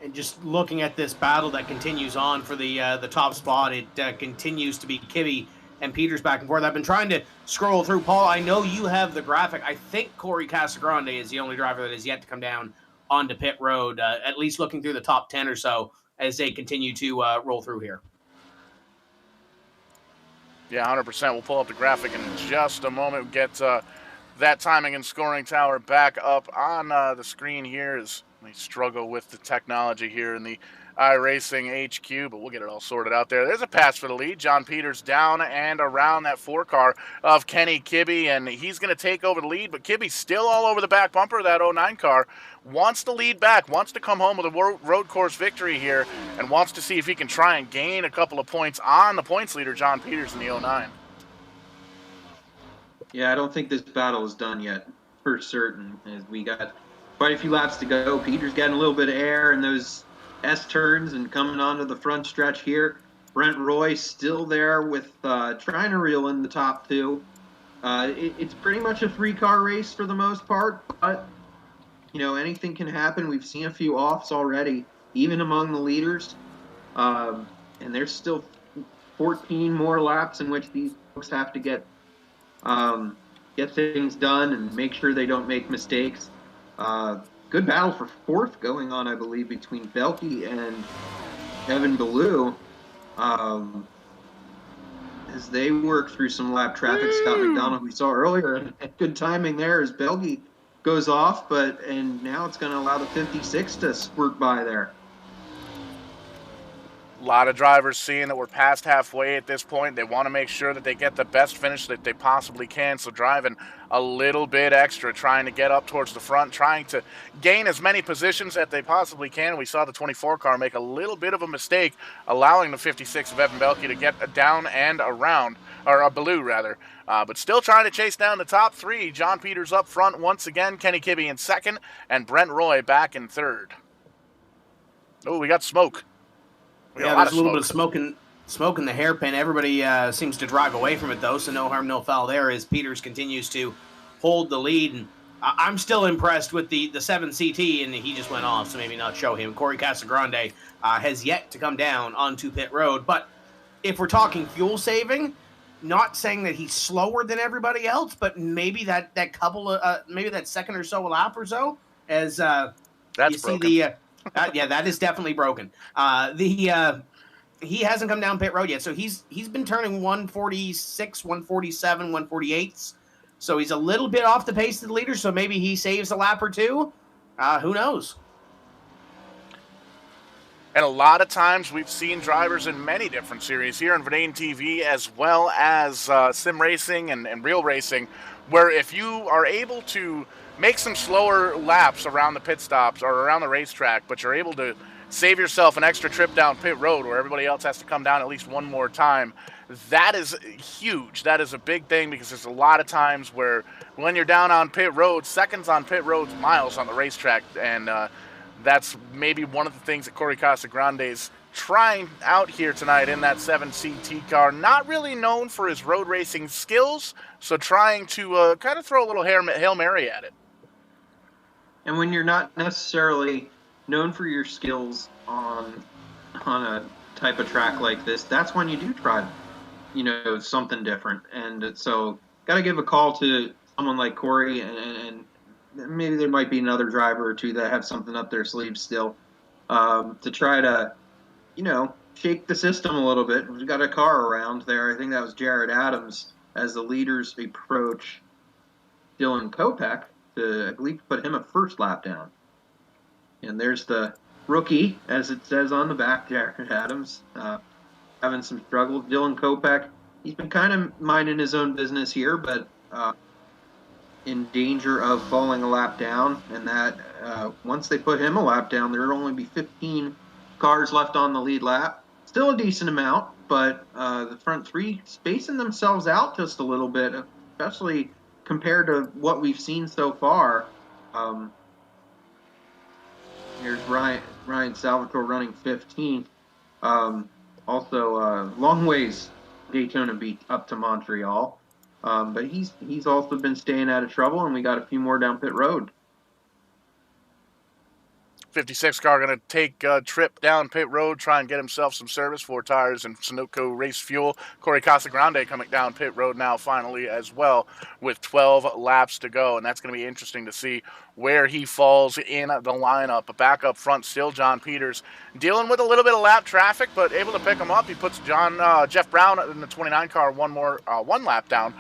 And just looking at this battle that continues on for the top spot, it continues to be Kibbe and Peters back and forth. I've been trying to scroll through, Paul. I know you have the graphic. I think Corey Casagrande is the only driver that has yet to come down onto pit road, at least looking through the top 10 or so as they continue to roll through here. Yeah, 100%. We'll pull up the graphic in just a moment. Get that timing and scoring tower back up on the screen here as They struggle with the technology here in the iRacing HQ, but we'll get it all sorted out there. There's a pass for the lead. John Peters down and around that 4 car of Kenny Kibbe, and he's going to take over the lead, but Kibbe's still all over the back bumper of that 09 car. Wants to lead back, wants to come home with a road course victory here, and wants to see if he can try and gain a couple of points on the points leader, John Peters, in the 09. Yeah, I don't think this battle is done yet, for certain, as we got quite a few laps to go. Peters getting a little bit of air in those S-turns and coming onto the front stretch here. Brent Roy still there with trying to reel in the top 2. It's pretty much a 3-car race for the most part, but, anything can happen. We've seen a few offs already, even among the leaders, and there's still 14 more laps in which these folks have to get things done and make sure they don't make mistakes. Good battle for 4th going on, I believe, between Belke and Evan Ballou as they work through some lap traffic. Scott McDonald, we saw earlier, and good timing there as Belke goes off, and now it's going to allow the 56 to squirt by there. A lot of drivers seeing that we're past halfway at this point. They want to make sure that they get the best finish that they possibly can. So driving a little bit extra, trying to get up towards the front, trying to gain as many positions that they possibly can. We saw the 24 car make a little bit of a mistake, allowing the 56 of Evan Belke to get down and around, or a Ballou rather. But still trying to chase down the top 3. John Peters up front once again, Kenny Kibbe in 2nd, and Brent Roy back in 3rd. Oh, we got smoke. Yeah, there's a little bit of smoke in the hairpin. Everybody seems to drive away from it, though, so no harm, no foul there as Peters continues to hold the lead. And I'm still impressed with the 7 CT, and he just went off, so maybe not show him. Corey Casagrande has yet to come down onto pit road. But if we're talking fuel saving, not saying that he's slower than everybody else, but maybe that couple of maybe that second or so a lap or so as that's you broken. see the yeah, that is definitely broken. He hasn't come down pit road yet, so he's been turning 146, 147, 148. So he's a little bit off the pace of the leader. So maybe he saves a lap or two. Who knows? And a lot of times we've seen drivers in many different series here on Verdane TV, as well as sim racing and real racing, where if you are able to make some slower laps around the pit stops or around the racetrack, but you're able to save yourself an extra trip down pit road where everybody else has to come down at least one more time, that is huge. That is a big thing, because there's a lot of times where when you're down on pit road, seconds on pit road's miles on the racetrack, and that's maybe one of the things that Corey Casagrande's trying out here tonight in that 7 CT car. Not really known for his road racing skills, so trying to kind of throw a little Hail Mary at it. And when you're not necessarily known for your skills on a type of track like this, that's when you do try, something different. And so got to give a call to someone like Corey, and maybe there might be another driver or two that have something up their sleeves still, to try to, shake the system a little bit. We've got a car around there. I think that was Jared Adams as the leaders approach Dylan Kopech to, I believe, put him a first lap down. And there's the rookie, as it says on the back, Jared Adams, having some struggles. Dylan Kopech, he's been kind of minding his own business here, but in danger of falling a lap down. And that once they put him a lap down, there would only be 15 cars left on the lead lap. Still a decent amount, but the front 3 spacing themselves out just a little bit, especially compared to what we've seen so far. Here's Ryan Salvatore running 15th. Also, long ways Daytona Beach up to Montreal. But he's also been staying out of trouble, and we got a few more down pit road. 56 car going to take a trip down pit road, try and get himself some service, 4 tires and Sunoco race fuel. Corey Casagrande coming down pit road now finally as well, with 12 laps to go. And that's going to be interesting to see where he falls in the lineup. But back up front still John Peters, dealing with a little bit of lap traffic, but able to pick him up. He puts Jeff Brown in the 29 car one lap down.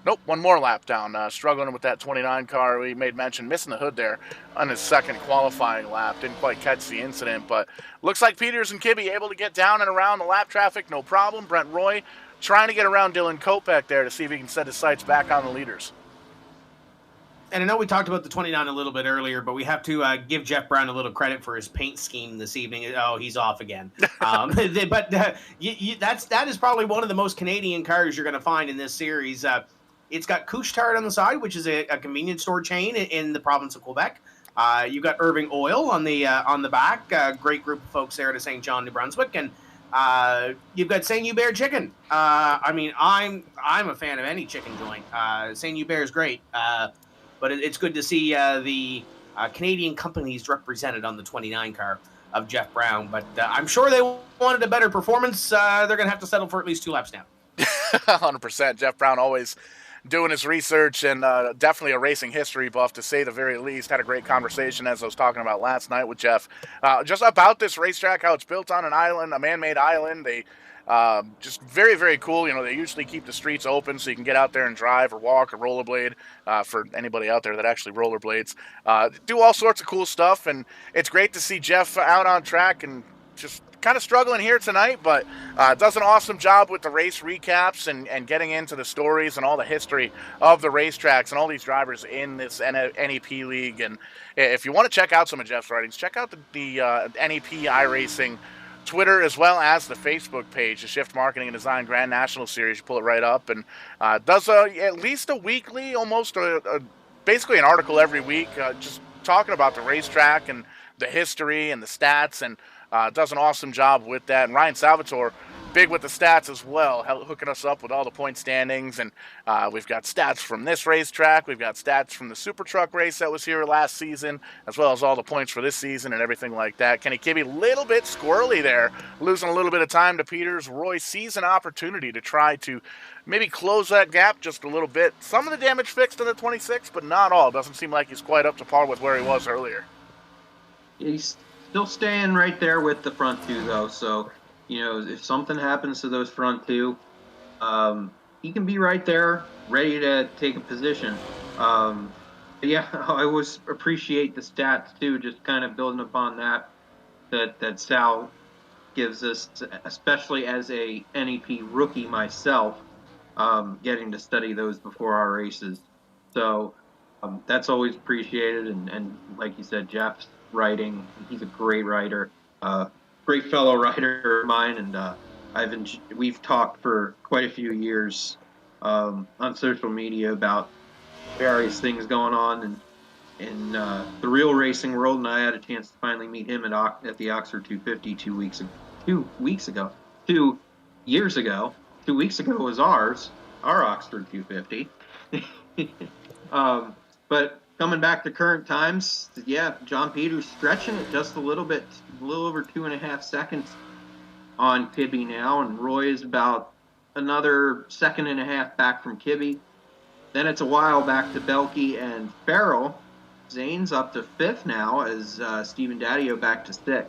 Nope, one more lap down. Struggling with that 29 car. We made mention missing the hood there on his second qualifying lap. Didn't quite catch the incident, but looks like Peters and Kibbe able to get down and around the lap traffic, no problem. Brent Roy trying to get around Dylan Kopech there to see if he can set his sights back on the leaders. And I know we talked about the 29 a little bit earlier, but we have to give Jeff Brown a little credit for his paint scheme this evening. Oh, he's off again. But that is probably one of the most Canadian cars you're going to find in this series. It's got Couche-Tard on the side, which is a convenience store chain in the province of Quebec. You've got Irving Oil on the back. Great group of folks there to St. John, New Brunswick. And you've got St. Hubert Chicken. I'm a fan of any chicken joint. St. Hubert is great. But it's good to see the Canadian companies represented on the 29 car of Jeff Brown. But I'm sure they wanted a better performance. They're going to have to settle for at least 2 laps now. 100%. Jeff Brown always doing his research and definitely a racing history buff, to say the very least. Had a great conversation, as I was talking about last night with Jeff, just about this racetrack, how it's built on an island, a man-made island. They just very, very cool. You know, they usually keep the streets open so you can get out there and drive or walk or rollerblade, for anybody out there that actually rollerblades. Do all sorts of cool stuff, and it's great to see Jeff out on track and just kind of struggling here tonight, but does an awesome job with the race recaps and getting into the stories and all the history of the racetracks and all these drivers in this NEP league. And if you want to check out some of Jeff's writings, check out the NEP iRacing Twitter, as well as the Facebook page, the Shift Marketing and Design Grand National Series. You pull it right up, and does at least a weekly, almost basically an article every week, just talking about the racetrack and the history and the stats, and does an awesome job with that. And Ryan Salvatore, big with the stats as well, hooking us up with all the point standings. And we've got stats from this racetrack. We've got stats from the Super Truck race that was here last season, as well as all the points for this season and everything like that. Kenny Kibbe, a little bit squirrely there, losing a little bit of time to Peters. Roy sees an opportunity to try to maybe close that gap just a little bit. Some of the damage fixed in the 26, but not all. Doesn't seem like he's quite up to par with where he was earlier. He's still staying right there with the front two, though. So, you know, if something happens to those front two, he can be right there, ready to take a position. Yeah, I always appreciate the stats too, just kind of building upon that Sal gives us, especially as a NEP rookie myself, getting to study those before our races. So that's always appreciated. And like you said, Jeff's writing, he's a great writer, great fellow writer of mine, and we've talked for quite a few years on social media about various things going on in the real racing world, and I had a chance to finally meet him at the Oxford 250 2 years ago. 2 weeks ago was our Oxford 250. But coming back to current times, yeah, John Peters stretching it just a little bit, a little over 2.5 seconds on Kibbe now, and Roy is about another 1.5 seconds back from Kibbe. Then it's a while back to Belke and Farrell. Zane's up to 5th now, as Stephen Daddio back to 6th.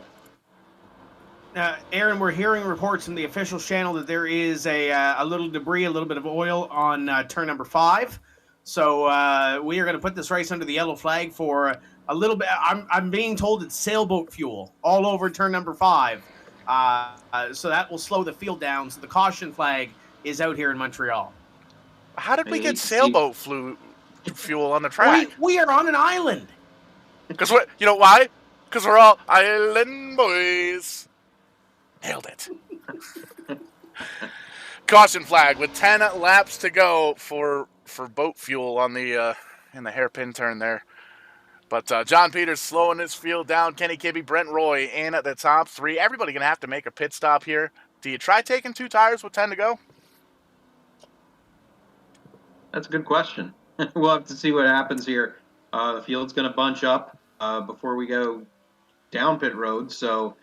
Aaron, we're hearing reports from the official channel that there is a little debris, a little bit of oil on turn number 5. So we are going to put this race under the yellow flag for a little bit. I'm being told it's sailboat fuel all over turn number 5. So that will slow the field down. So the caution flag is out here in Montreal. How did we get sailboat fuel on the track? We are on an island. Because you know why? Because we're all island boys. Nailed it. Caution flag with 10 laps to go for boat fuel on the in the hairpin turn there. But John Peters slowing his field down. Kenny Kibbe, Brent Roy in at the top 3. Everybody going to have to make a pit stop here. Do you try taking 2 tires with 10 to go? That's a good question. We'll have to see what happens here. The field's going to bunch up before we go down pit road. So,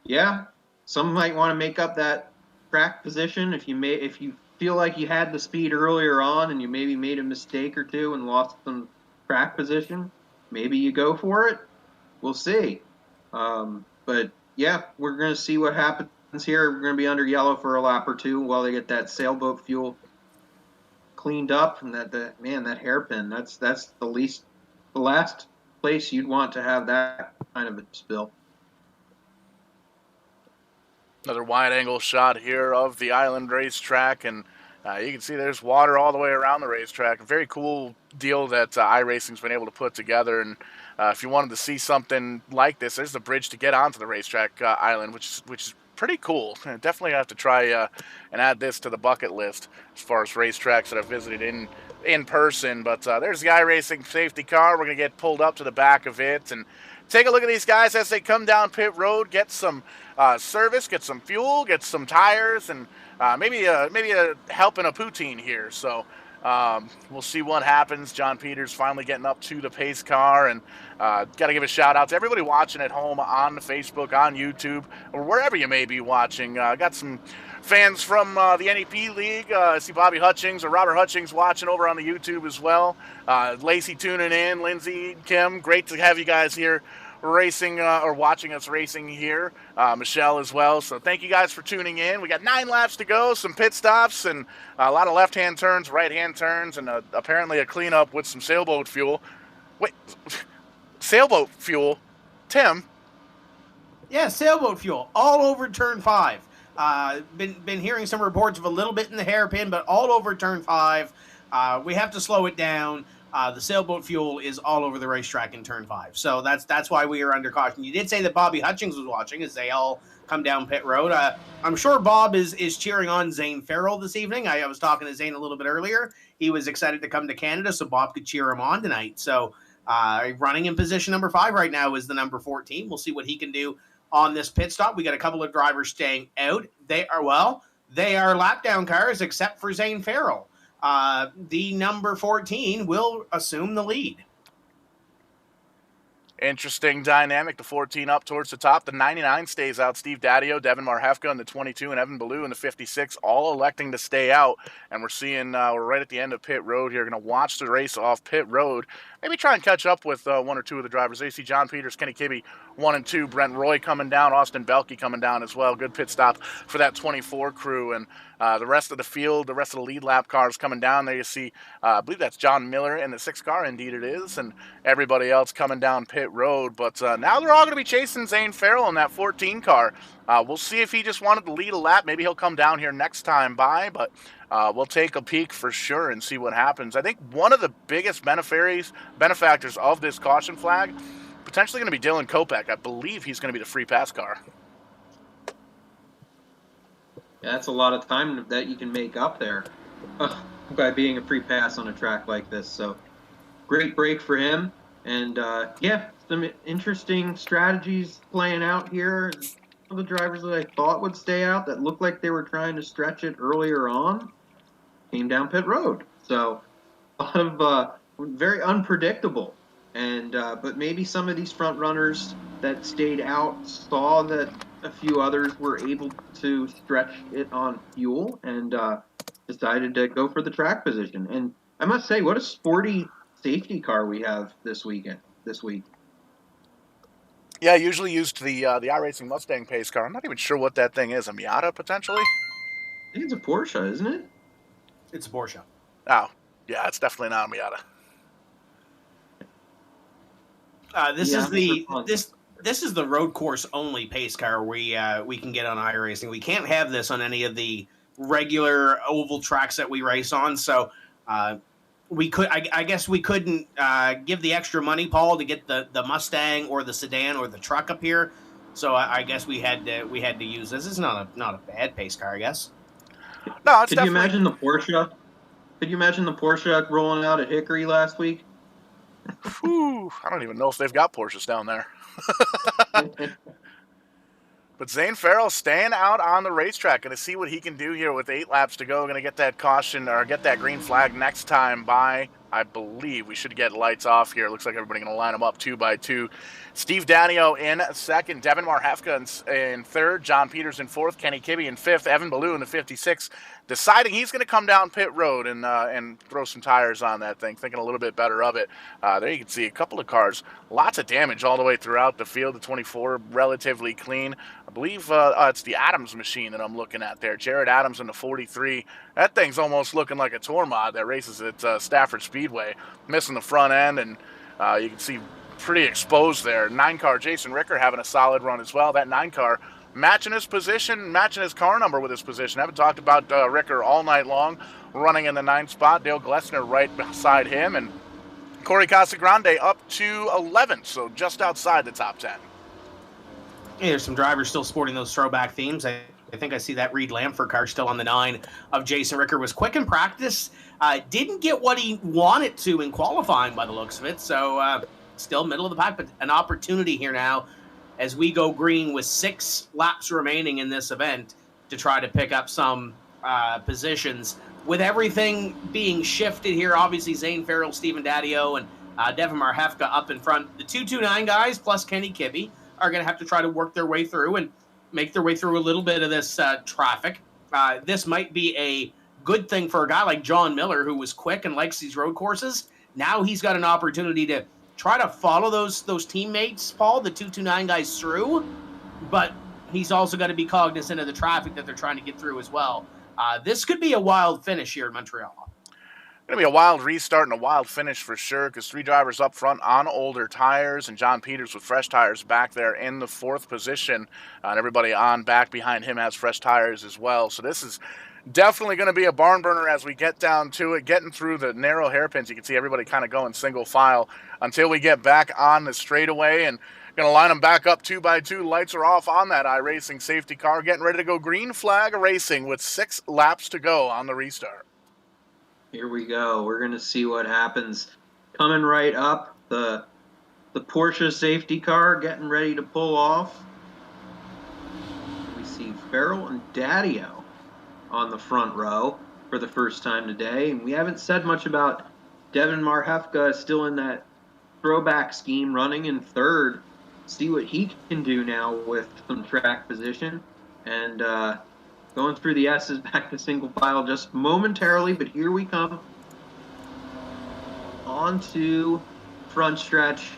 yeah, some might want to make up that track position. If you feel like you had the speed earlier on and you maybe made a mistake or two and lost some track position, maybe you go for it. We'll see. But, yeah, we're going to see what happens here. We're going to be under yellow for a lap or two while they get that sailboat fuel cleaned up, and that hairpin, that's the last place you'd want to have that kind of a spill. Another wide angle shot here of the island racetrack, and you can see there's water all the way around the racetrack. A very cool deal that iRacing's been able to put together. And if you wanted to see something like this, there's the bridge to get onto the racetrack island, which is pretty cool. Definitely have to try and add this to the bucket list as far as racetracks that I've visited in person. But there's the iRacing safety car. We're going to get pulled up to the back of it and take a look at these guys as they come down pit road, get some service, get some fuel, get some tires, and maybe a help in a poutine here. So we'll see what happens. John Peters finally getting up to the pace car, and got to give a shout out to everybody watching at home on Facebook, on YouTube, or wherever you may be watching. Got some fans from the NEP League. I see Bobby Hutchings or Robert Hutchings watching over on the YouTube as well. Lacey tuning in, Lindsay, Kim, great to have you guys here racing or watching us racing here. Michelle as well. So thank you guys for tuning in. We got 9 laps to go, some pit stops, and a lot of left-hand turns, right-hand turns, and apparently a cleanup with some sailboat fuel. Wait, sailboat fuel? Tim? Yeah, sailboat fuel all over turn 5. Been hearing some reports of a little bit in the hairpin, but all over turn 5. We have to slow it down. The sailboat fuel is all over the racetrack in turn 5. So that's why we are under caution. You did say that Bobby Hutchings was watching as they all come down pit road. I'm sure Bob is cheering on Zane Farrell this evening. I was talking to Zane a little bit earlier. He was excited to come to Canada, so Bob could cheer him on tonight. So running in position number 5 right now is the number 14. We'll see what he can do on this pit stop. We got a couple of drivers staying out. They are lap down cars except for Zane Farrell. The number 14 will assume the lead. Interesting dynamic. The 14 up towards the top. The 99 stays out. Steve Daddio, Devin Marhefka in the 22, and Evan Ballou in the 56, all electing to stay out. And we're seeing we're right at the end of pit road here. Going to watch the race off pit road. Maybe try and catch up with 1 or 2 of the drivers. AC John Peters, Kenny Kibbe, 1 and 2. Brent Roy coming down. Austin Belke coming down as well. Good pit stop for that 24 crew. And the rest of the field, the rest of the lead lap cars coming down there. You see, I believe that's John Miller in the 6 car. Indeed it is. And everybody else coming down pit road. But now they're all going to be chasing Zane Farrell in that 14 car. We'll see if he just wanted to lead a lap. Maybe he'll come down here next time by. But we'll take a peek for sure and see what happens. I think one of the biggest benefactors of this caution flag, potentially going to be Dylan Kopech. I believe he's going to be the free pass car. Yeah, that's a lot of time that you can make up there by being a free pass on a track like this. So great break for him. And yeah, some interesting strategies playing out here. Some of the drivers that I thought would stay out that looked like they were trying to stretch it earlier on came down pit road. So a lot of very unpredictable. And but maybe some of these front runners that stayed out saw that a few others were able to stretch it on fuel and decided to go for the track position. And I must say, what a sporty safety car we have this week. Yeah, usually used the iRacing Mustang pace car. I'm not even sure what that thing is. A Miata, potentially? I think it's a Porsche, isn't it? It's a Porsche. Oh, yeah, it's definitely not a Miata. This is the road course only pace car we can get on iRacing. We can't have this on any of the regular oval tracks that we race on. So we could, I guess, we couldn't give the extra money, Paul, to get the Mustang or the sedan or the truck up here. So I guess we had to use this. It's not a bad pace car, I guess. No, it's Could you imagine the Porsche? Could you imagine the Porsche rolling out at Hickory last week? Whew, I don't even know if they've got Porsches down there. But Zane Farrell staying out on the racetrack. Going to see what he can do here with 8 laps to go. Going to get that caution or get that green flag next time by. I believe we should get lights off here. Looks like everybody going to line them up 2 by 2. Steve Danio in second, Devin Marhefka in third, John Peters in fourth, Kenny Kibbe in fifth, Evan Ballou in the 56, deciding he's going to come down pit road and throw some tires on that thing, thinking a little bit better of it. There you can see a couple of cars, lots of damage all the way throughout the field. The 24 relatively clean. I believe it's the Adams machine that I'm looking at there. Jared Adams in the 43. That thing's almost looking like a tour mod that races at Stafford Speedway, missing the front end, and you can see pretty exposed there. 9-car Jason Ricker having a solid run as well. That 9-car matching his position, matching his car number with his position. I haven't talked about Ricker all night long, running in the 9th spot. Dale Glessner right beside him, and Corey Casagrande up to 11th, so just outside the top 10. Yeah, there's some drivers still sporting those throwback themes. I think I see that Reed Lamford car still on the 9 of Jason Ricker. Was quick in practice. Didn't get what he wanted to in qualifying by the looks of it. So still middle of the pack, but an opportunity here now as we go green with 6 laps remaining in this event to try to pick up some positions. With everything being shifted here, obviously Zane Farrell, Stephen Daddio, and Devin Marhefka up in front. The 229 guys plus Kenny Kibbe are going to have to try to work their way through and make their way through a little bit of this traffic. This might be a good thing for a guy like John Miller, who was quick and likes these road courses. Now he's got an opportunity to try to follow those teammates, Paul, the 229 guys through, but he's also got to be cognizant of the traffic that they're trying to get through as well. This could be a wild finish here in Montreal. Going to be a wild restart and a wild finish for sure, because 3 drivers up front on older tires, and John Peters with fresh tires back there in the 4th position, and everybody on back behind him has fresh tires as well. So this is definitely going to be a barn burner as we get down to it, getting through the narrow hairpins. You can see everybody kind of going single file until we get back on the straightaway, and going to line them back up 2 by 2. Lights are off on that iRacing safety car, getting ready to go green flag racing with 6 laps to go on the restart. Here we go. We're going to see what happens. Coming right up, the Porsche safety car getting ready to pull off. We see Farrell and Daddio on the front row for the first time today. And we haven't said much about Devin Marhefka, still in that throwback scheme, running in 3rd. See what he can do now with some track position. And going through the S's back to single file just momentarily, but here we come. On to front stretch,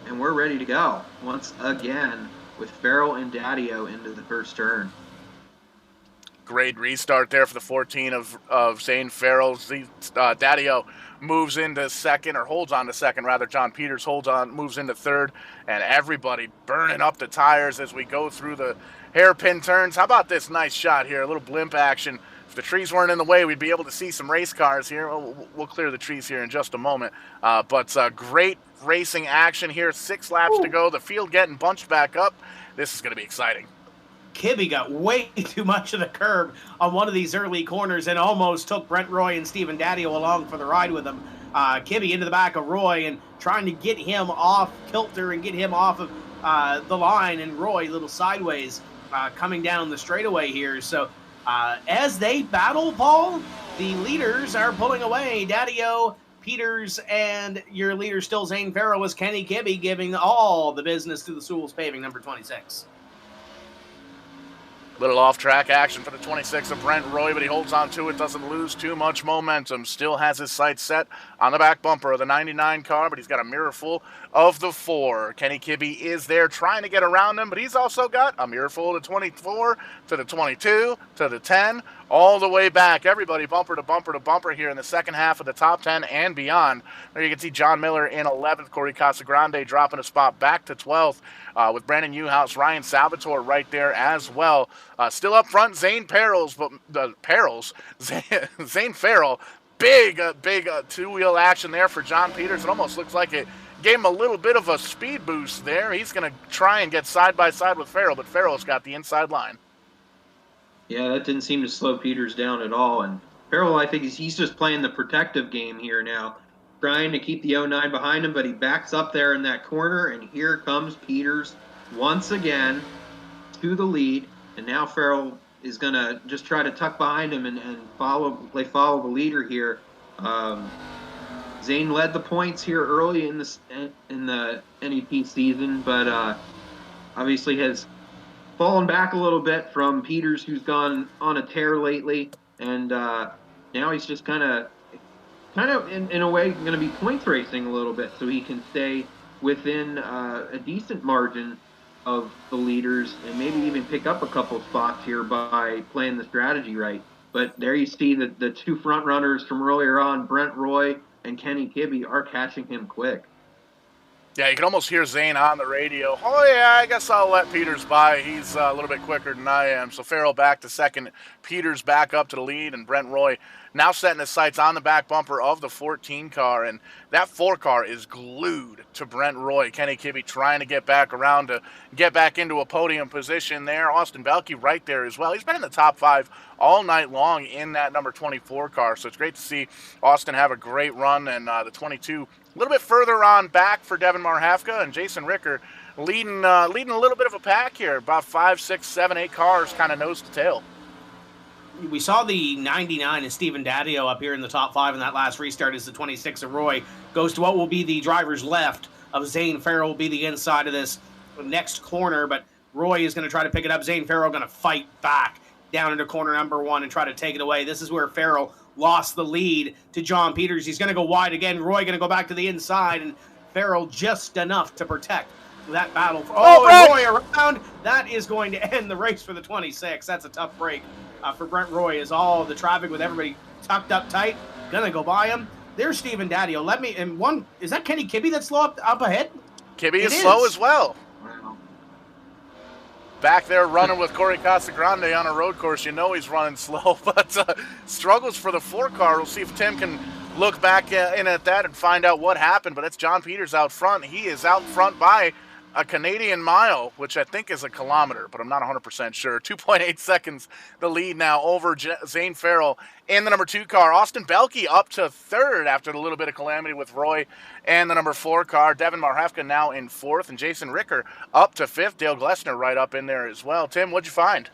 and we're ready to go once again with Farrell and Daddio into the first turn. Great restart there for the 14 of Zane Farrell. Daddio moves into second, or holds on to second rather. John Peters moves into 3rd, and everybody burning up the tires as we go through the hairpin turns. How about this nice shot here, a little blimp action. If the trees weren't in the way, we'd be able to see some race cars here. We'll clear the trees here in just a moment. But great racing action here. 6 laps to go. The field getting bunched back up. This is going to be exciting. Kibbe got way too much of the curb on one of these early corners and almost took Brent Roy and Stephen Daddio along for the ride with him. Kibbe into the back of Roy and trying to get him off kilter and get him off of the line, and Roy a little sideways coming down the straightaway here. So as they battle, Paul, the leaders are pulling away. Daddio, Peters, and your leader still Zane Farrell was Kenny Kibbe, giving all the business to the Sewell's Paving number 26. Little off-track action for the 26 of Brent Roy, but he holds on to it, doesn't lose too much momentum. Still has his sights set on the back bumper of the 99 car, but he's got a mirror full of the 4. Kenny Kibbe is there trying to get around him, but he's also got a mirror full of the 24, to the 22, to the 10, all the way back. Everybody bumper to bumper to bumper here in the second half of the top 10 and beyond. There you can see John Miller in 11th, Corey Casagrande dropping a spot back to 12th, with Brandon Newhouse, Ryan Salvatore right there as well. Still up front, Zane Farrell, big two-wheel action there for John Peters. It almost looks like it gave him a little bit of a speed boost there. He's going to try and get side by side with Farrell, but Farrell's got the inside line. Yeah, that didn't seem to slow Peters down at all. And Farrell, I think he's just playing the protective game here now, trying to keep the 09 behind him, but he backs up there in that corner, and here comes Peters once again to the lead. And now Farrell is going to just try to tuck behind him and follow the leader here. Zane led the points here early in the NEP season, but obviously has fallen back a little bit from Peters, who's gone on a tear lately, and now he's just kind of in a way going to be points racing a little bit so he can stay within a decent margin of the leaders and maybe even pick up a couple spots here by playing the strategy right. But there you see that the two front runners from earlier on, Brent Roy and Kenny Kibbe, are catching him quick. Yeah, you can almost hear Zane on the radio. Oh, yeah, I guess I'll let Peters by. He's a little bit quicker than I am. So Farrell back to second. Peters back up to the lead. And Brent Roy now setting his sights on the back bumper of the 14 car. And that 4 car is glued to Brent Roy. Kenny Kibbe trying to get back around to get back into a podium position there. Austin Belke right there as well. He's been in the top 5 all night long in that number 24 car. So it's great to see Austin have a great run. And the 22 a little bit further on back for Devin Marhafka, and Jason Ricker leading a little bit of a pack here. About 5, 6, 7, 8 cars kind of nose to tail. We saw the 99 and Steven Daddio up here in the top 5 in that last restart as the 26 of Roy goes to what will be the driver's left of Zane Farrell, will be the inside of this next corner, but Roy is going to try to pick it up. Zane Farrell going to fight back down into corner number 1 and try to take it away. This is where Farrell lost the lead to John Peters. He's going to go wide again. Roy going to go back to the inside, and Farrell just enough to protect that battle. And Roy around. That is going to end the race for the 26. That's a tough break for Brent Roy, as all the traffic with everybody tucked up tight. Going to go by him. There's Steven Daddio. Is that Kenny Kibbe that's slow up ahead? Kibbe is slow as well. Wow. Back there running with Corey Casagrande on a road course. You know he's running slow, but struggles for the 4 car. We'll see if Tim can look back in at that and find out what happened, but it's John Peters out front. He is out front by a Canadian mile, which I think is a kilometer, but I'm not 100% sure. 2.8 seconds the lead now over Zane Farrell in the number 2 car. Austin Belke up to 3rd after the little bit of calamity with Roy and the number 4 car. Devin Marhafka now in 4th, and Jason Ricker up to 5th. Dale Glessner right up in there as well. Tim, what'd you find?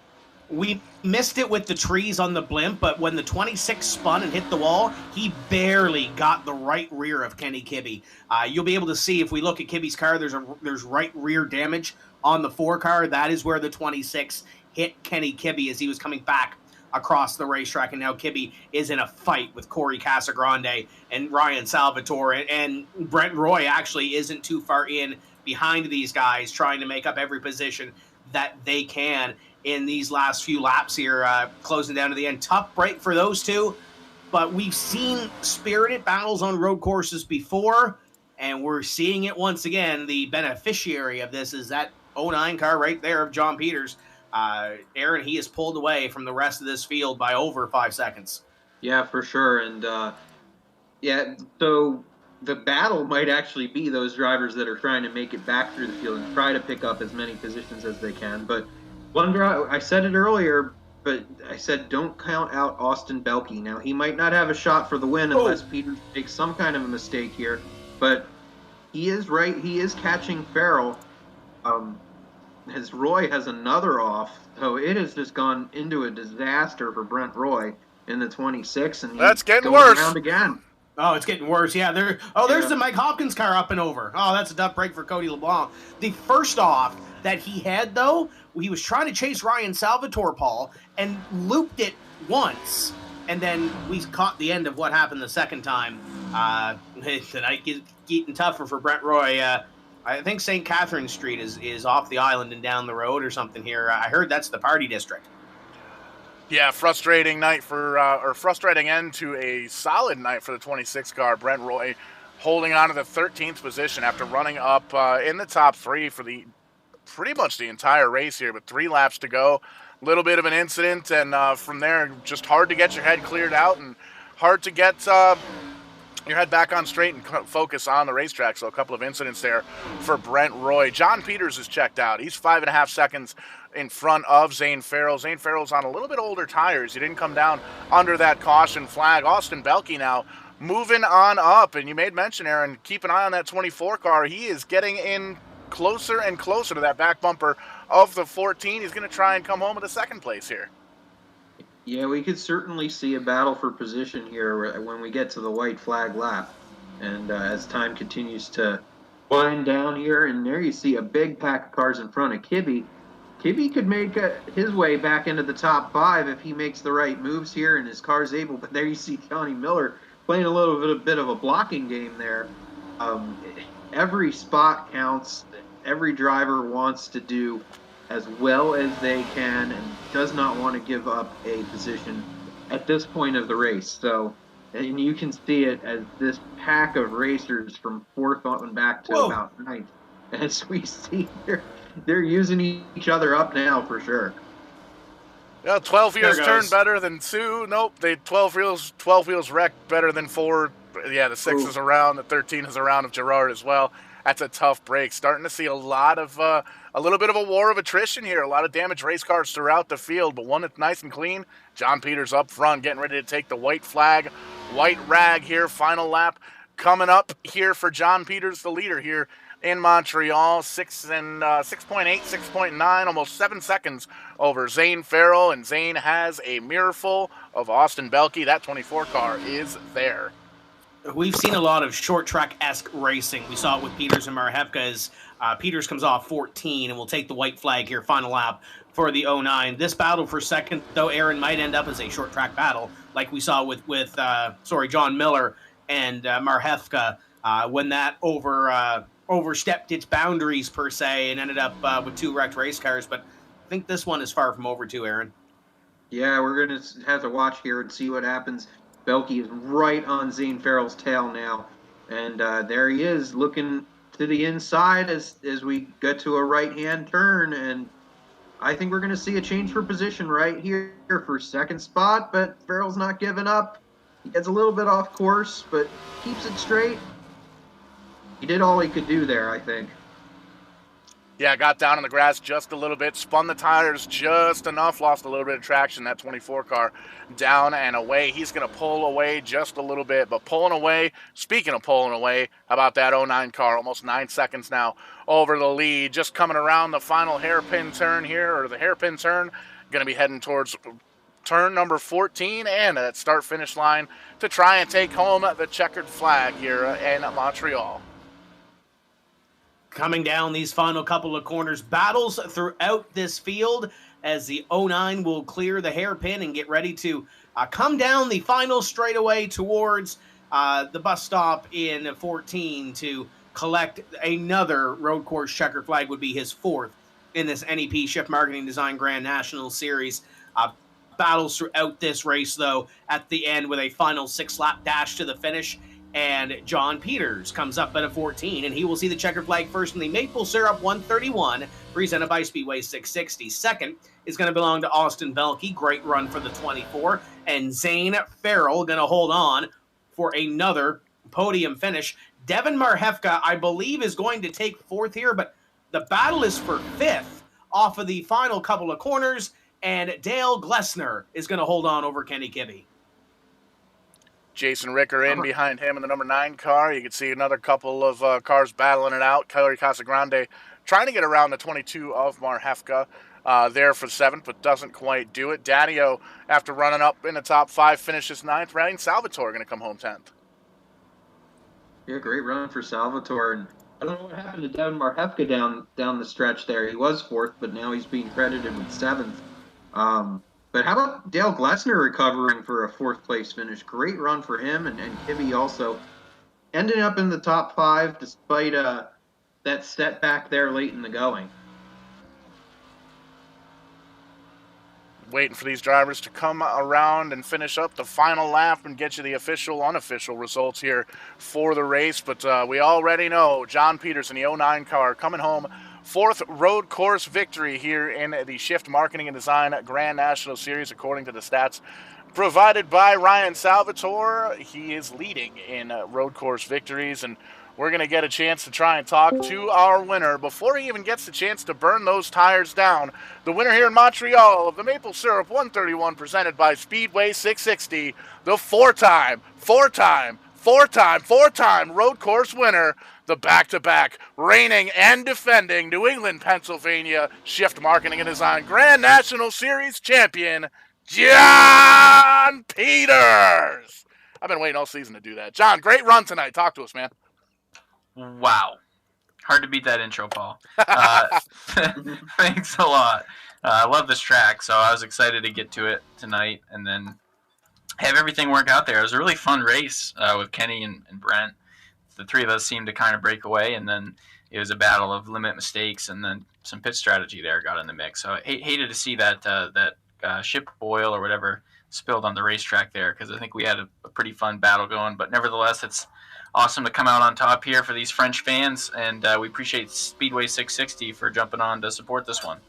We missed it with the trees on the blimp, but when the 26 spun and hit the wall, he barely got the right rear of Kenny Kibbe. You'll be able to see if we look at Kibbe's car, there's right rear damage on the 4 car. That is where the 26 hit Kenny Kibbe as he was coming back across the racetrack, and now Kibbe is in a fight with Corey Casagrande and Ryan Salvatore, and Brent Roy actually isn't too far in behind these guys, trying to make up every position that they can in these last few laps here, closing down to the end. Tough break for those two, but we've seen spirited battles on road courses before, and we're seeing it once again. The beneficiary of this is that 09 car right there of John Peters. Aaron, he is pulled away from the rest of this field by over 5 seconds. Yeah, for sure. And so the battle might actually be those drivers that are trying to make it back through the field and try to pick up as many positions as they can. But one driver, I said it earlier, but I said don't count out Austin Belke. Now, he might not have a shot for the win unless Peters makes some kind of a mistake here, but he is right. He is catching Farrell. As Roy has another off, so it has just gone into a disaster for Brent Roy in the 26, and that's getting worse. Around again. Oh, it's getting worse. Yeah, there's the Mike Hopkins car up and over. Oh, that's a tough break for Cody LeBlanc. The first off that he had, though, he was trying to chase Ryan Salvatore, Paul, and looped it once, and then we caught the end of what happened the second time. Tonight getting tougher for Brent Roy. I think St. Catherine Street is off the island and down the road or something here. I heard that's the party district. Yeah, frustrating night or frustrating end to a solid night for the 26 car. Brent Roy holding on to the 13th position after running up in the top 3 for pretty much the entire race here, with 3 laps to go. Little bit of an incident, and from there, just hard to get your head cleared out and hard to get your head back on straight and focus on the racetrack. So a couple of incidents there for Brent Roy. John Peters is checked out. He's 5.5 seconds in front of Zane Farrell. Zane Farrell's on a little bit older tires. He didn't come down under that caution flag. Austin Belke now moving on up, and you made mention, Aaron, keep an eye on that 24 car. He is getting in closer and closer to that back bumper of the 14. He's going to try and come home with a second place here. Yeah, we could certainly see a battle for position here when we get to the white flag lap. And as time continues to wind down here, and there you see a big pack of cars in front of Kibby. Kibby could make his way back into the top 5 if he makes the right moves here and his car's able. But there you see Johnny Miller playing a little bit of a blocking game there. Every spot counts. Every driver wants to do as well as they can and does not want to give up a position at this point of the race. So, and you can see it as this pack of racers from 4th on back to about 9th, as we see they're using each other up now for sure. Yeah, 12 wheels turn better than 2. Nope, 12 wheels wreck better than 4. Yeah, the 6 is around, the 13 is around of Gerard as well. That's a tough break. Starting to see a lot of a little bit of a war of attrition here. A lot of damaged race cars throughout the field, but one that's nice and clean. John Peters up front, getting ready to take the white flag, white rag here. Final lap coming up here for John Peters, the leader here in Montreal. 6.8, 6.9, almost 7 seconds over Zane Farrell, and Zane has a mirror full of Austin Belke. That 24 car is there. We've seen a lot of short track-esque racing. We saw it with Peters and Marhevka as Peters comes off 14 and will take the white flag here, final lap for the 09. This battle for second, though, Aaron, might end up as a short track battle like we saw with John Miller and Marhevka when that overstepped its boundaries per se and ended up with 2 wrecked race cars. But I think this one is far from over too, Aaron. Yeah, we're going to have to watch here and see what happens. Belke is right on Zane Farrell's tail now, and there he is looking to the inside as we get to a right-hand turn, and I think we're going to see a change for position right here for second spot, but Farrell's not giving up. He gets a little bit off course, but keeps it straight. He did all he could do there, I think. Yeah, got down on the grass just a little bit, spun the tires just enough, lost a little bit of traction. That 24 car down and away. He's going to pull away just a little bit, but pulling away, speaking of pulling away, how about that 09 car? Almost 9 seconds now over the lead. Just coming around the final hairpin turn here, or the hairpin turn. Going to be heading towards turn number 14 and that start-finish line to try and take home the checkered flag here in Montreal. Coming down these final couple of corners, battles throughout this field as the 09 will clear the hairpin and get ready to come down the final straightaway towards the bus stop in 14 to collect another road course checkered flag. Would be his 4th in this NEP Shift Marketing Design Grand National Series. Battles throughout this race, though, at the end with a final 6-lap dash to the finish. And John Peters comes up at a 14, and he will see the checkered flag first in the Maple Syrup 131, presented by Speedway 660. Second is going to belong to Austin Belke. Great run for the 24. And Zane Farrell going to hold on for another podium finish. Devin Marhevka, I believe, is going to take 4th here, but the battle is for 5th off of the final couple of corners, and Dale Glessner is going to hold on over Kenny Kibbe. Jason Ricker in behind him in the number 9 car. You can see another couple of cars battling it out. Kelly Casagrande trying to get around the 22 of Marhevka there for 7th, but doesn't quite do it. Daddio, after running up in the top 5, finishes 9th. Ryan Salvatore going to come home 10th. Yeah, great run for Salvatore. And I don't know what happened to Devin Marhevka down the stretch there. He was 4th, but now he's being credited with 7th. But how about Dale Glessner recovering for a 4th place finish? Great run for him, and Kibbe also ending up in the top 5 despite that setback there late in the going. Waiting for these drivers to come around and finish up the final lap and get you the official, unofficial results here for the race. But we already know John Peters in the 09 car coming home 4th road course victory here in the Shift Marketing and Design Grand National Series, according to the stats provided by Ryan Salvatore. He is leading in road course victories, and we're going to get a chance to try and talk to our winner before he even gets the chance to burn those tires down. The winner here in Montreal of the Maple Syrup 131 presented by Speedway 660, the four-time road course winner, the back-to-back reigning and defending New England, Pennsylvania Shift Marketing and Design Grand National Series champion, John Peters. I've been waiting all season to do that. John, great run tonight. Talk to us, man. Wow. Hard to beat that intro, Paul. Thanks a lot. I love this track, so I was excited to get to it tonight and then have everything work out there. It was a really fun race with Kenny and Brent. The three of us seemed to kind of break away, and then it was a battle of limit mistakes, and then some pit strategy there got in the mix. So I hated to see that ship oil or whatever spilled on the racetrack there, because I think we had a pretty fun battle going. But nevertheless, it's awesome to come out on top here for these French fans, and we appreciate Speedway 660 for jumping on to support this one.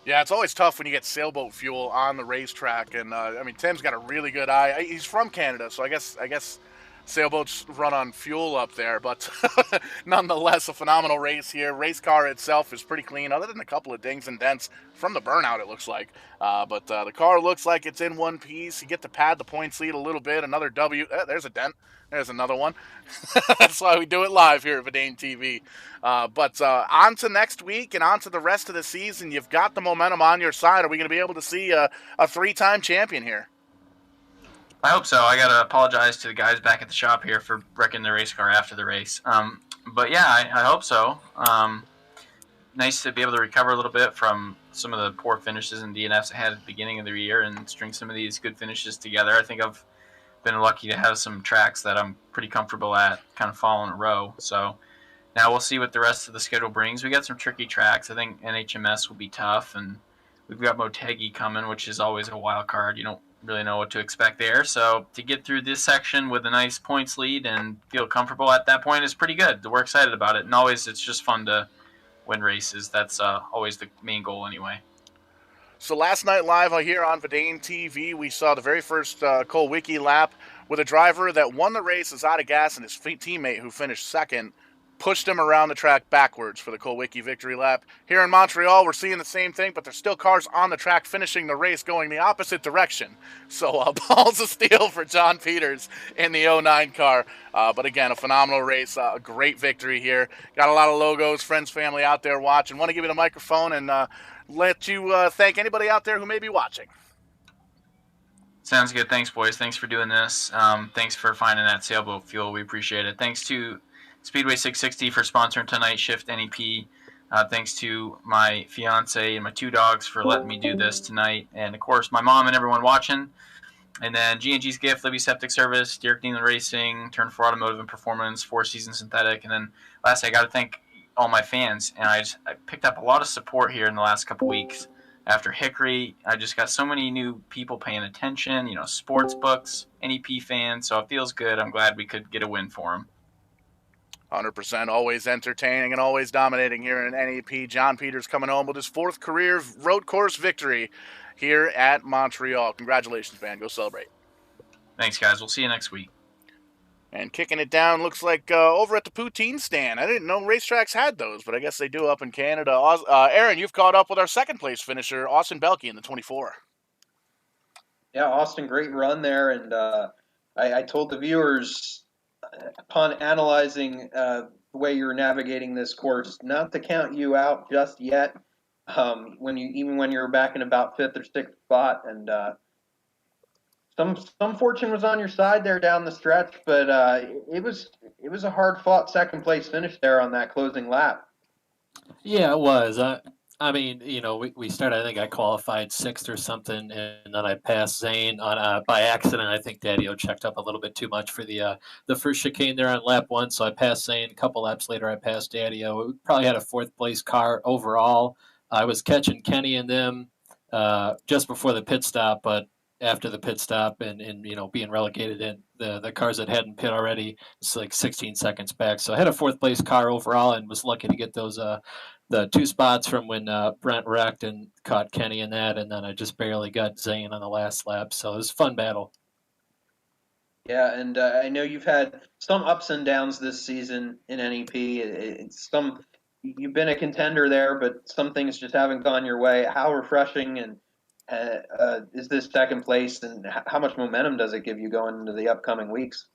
Yeah, it's always tough when you get sailboat fuel on the racetrack, and I mean, Tim's got a really good eye. He's from Canada, so I guess sailboats run on fuel up there, but nonetheless, a phenomenal race here. Race car itself is pretty clean, other than a couple of dings and dents from the burnout, it looks like. But the car looks like it's in one piece. You get to pad the points lead a little bit. Another W. There's a dent. There's another one. That's why we do it live here at Verdane TV. But on to next week and on to the rest of the season. You've got the momentum on your side. Are we going to be able to see a three-time champion here? I hope so. I got to apologize to the guys back at the shop here for wrecking the race car after the race. But yeah, I hope so. Nice to be able to recover a little bit from some of the poor finishes and DNFs I had at the beginning of the year and string some of these good finishes together. I think I've been lucky to have some tracks that I'm pretty comfortable at kind of fall in a row. So now we'll see what the rest of the schedule brings. We got some tricky tracks. I think NHMS will be tough, and we've got Motegi coming, which is always a wild card. You don't really know what to expect there. So to get through this section with a nice points lead and feel comfortable at that point is pretty good. We're excited about it. And always it's just fun to win races. That's always the main goal anyway. So last night live here on Verdane TV, we saw the very first Cole Wiki lap with a driver that won the race, is out of gas, and his teammate who finished second pushed him around the track backwards for the Cole Wiki victory lap. Here in Montreal, we're seeing the same thing, but there's still cars on the track finishing the race going the opposite direction. So balls of steel for John Peters in the 09 car. But again, a phenomenal race, a great victory here. Got a lot of logos, friends, family out there watching. Want to give you the microphone and let you thank anybody out there who may be watching. Sounds good. Thanks, boys. Thanks for doing this. Thanks for finding that sailboat fuel. We appreciate it. Thanks to Speedway 660 for sponsoring tonight's Shift NEP. Thanks to my fiance and my two dogs for letting me do this tonight. And, of course, my mom and everyone watching. And then G&G's Gift, Libby Septic Service, Derek Dean Racing, Turn 4 Automotive and Performance, Four Seasons Synthetic. And then lastly, I got to thank all my fans. And I picked up a lot of support here in the last couple weeks. After Hickory, I just got so many new people paying attention, sports books, NEP fans. So it feels good. I'm glad we could get a win for them. 100%, always entertaining and always dominating here in NEP. John Peters coming home with his fourth career road course victory here at Montreal. Congratulations, man. Go celebrate. Thanks, guys. We'll see you next week. And kicking it down, looks like over at the poutine stand. I didn't know racetracks had those, but I guess they do up in Canada. Aaron, you've caught up with our second place finisher, Austin Belke, in the 24. Yeah, Austin, great run there. And I told the viewers, upon analyzing the way you're navigating this course, not to count you out just yet. When you're back in about fifth or sixth spot, and some fortune was on your side there down the stretch, but it was a hard fought second place finish there on that closing lap. Yeah, it was. I mean, we started. I think I qualified sixth or something, and then I passed Zane on by accident. I think Daddy-O checked up a little bit too much for the first chicane there on lap one, so I passed Zane. A couple laps later, I passed Daddy-O. We probably had a fourth place car overall. I was catching Kenny and them just before the pit stop, but after the pit stop and being relegated in the cars that hadn't pit already, it's like 16 seconds back. So I had a fourth place car overall and was lucky to get those the two spots from when Brent wrecked and caught Kenny in that, and then I just barely got Zane on the last lap. So it was a fun battle. Yeah, and I know you've had some ups and downs this season in NEP. You've been a contender there, but some things just haven't gone your way. How refreshing and is this second place, and how much momentum does it give you going into the upcoming weeks?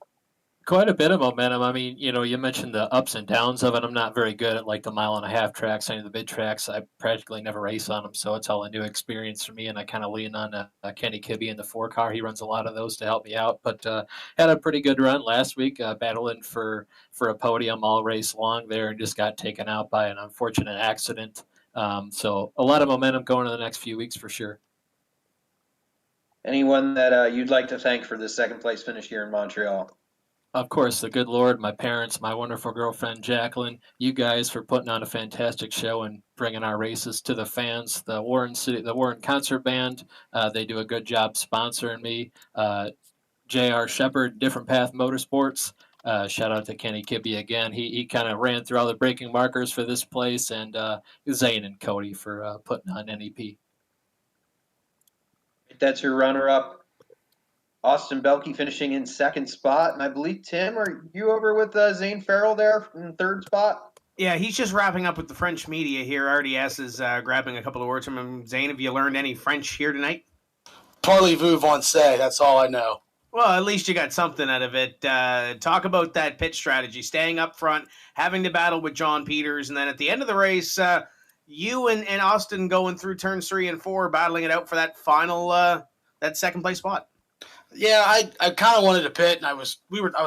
Quite a bit of momentum. I mean, you mentioned the ups and downs of it. I'm not very good at like the mile and a half tracks, any of the mid tracks. I practically never race on them, so it's all a new experience for me. And I kind of lean on Kenny Kibbe in the 4 car. He runs a lot of those to help me out. But had a pretty good run last week, battling for a podium all race long there, and just got taken out by an unfortunate accident. So a lot of momentum going in the next few weeks for sure. Anyone that you'd like to thank for this second place finish here in Montreal? Of course, the good Lord, my parents, my wonderful girlfriend Jacqueline, you guys for putting on a fantastic show and bringing our races to the fans. The Warren Concert Band, they do a good job sponsoring me. J.R. Shepard, Different Path Motorsports. Shout out to Kenny Kibbe again. He kind of ran through all the braking markers for this place, and Zane and Cody for putting on NEP. That's your runner-up. Austin Belke finishing in second spot. And I believe, Tim, are you over with Zane Farrell there in third spot? Yeah, he's just wrapping up with the French media here. RDS is grabbing a couple of words from him. Zane, have you learned any French here tonight? Parlez-vous français, that's all I know. Well, at least you got something out of it. Talk about that pit strategy, staying up front, having to battle with John Peters, and then at the end of the race, you and Austin going through turns 3 and 4, battling it out for that final, that second place spot. Yeah, I kind of wanted to pit, and I was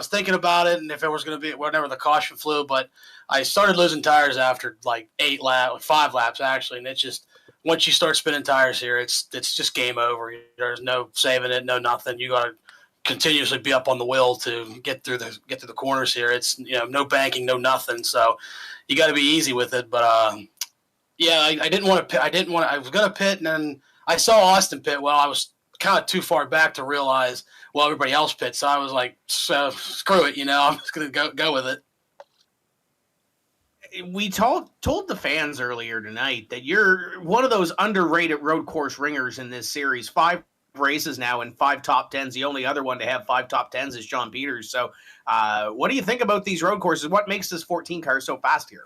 thinking about it, and if it was going to be whenever the caution flew, but I started losing tires after like 5 laps actually, and it's just once you start spinning tires here, it's just game over. There's no saving it, no nothing. You got to continuously be up on the wheel to get through the corners here. It's no banking, no nothing, so you got to be easy with it. But yeah, I didn't want to pit. I was going to pit, and then I saw Austin pit. Well, I was kind of too far back to realize everybody else pit, so I was like, screw it, I'm just gonna go with it. We told the fans earlier tonight that you're one of those underrated road course ringers in this series. 5 races now and 5 top 10s. The only other one to have 5 top 10s is John Peters. So what do you think about these road courses? What makes this 14 car so fast here?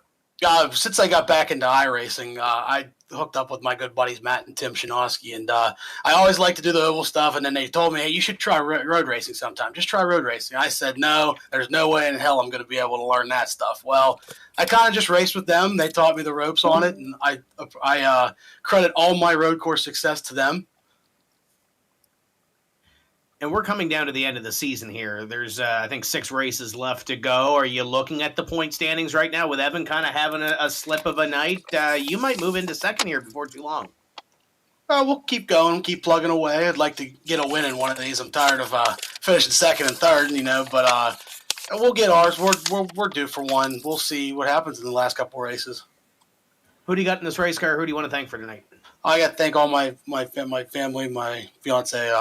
Since I got back into iRacing, I hooked up with my good buddies Matt and Tim Shinosky, and I always like to do the oval stuff. And then they told me, hey, you should try road racing sometime. Just try road racing. I said, no, there's no way in hell I'm going to be able to learn that stuff. Well, I kind of just raced with them. They taught me the ropes on it, and I credit all my road course success to them. And we're coming down to the end of the season here. There's, I think, 6 races left to go. Are you looking at the point standings right now with Evan kind of having a slip of a night? You might move into second here before too long. We'll keep going, keep plugging away. I'd like to get a win in one of these. I'm tired of finishing second and third, but we'll get ours. We're due for one. We'll see what happens in the last couple races. Who do you got in this race car? Who do you want to thank for tonight? I got to thank all my family, my fiance,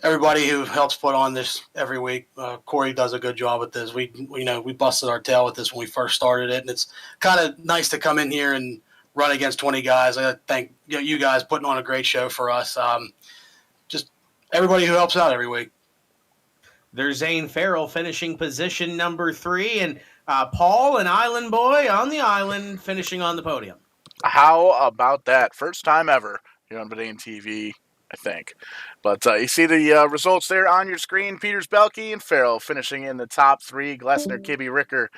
everybody who helps put on this every week. Corey does a good job with this. We busted our tail with this when we first started it, and it's kind of nice to come in here and run against 20 guys. I got to thank you guys putting on a great show for us. Just everybody who helps out every week. There's Zane Farrell finishing position number 3, and Paul, an island boy on the island, finishing on the podium. How about that? First time ever here on Verdane TV, I think. But you see the results there on your screen. Peters, Belke, and Farrell finishing in the top 3. Glessner, Kibbe, Ricker,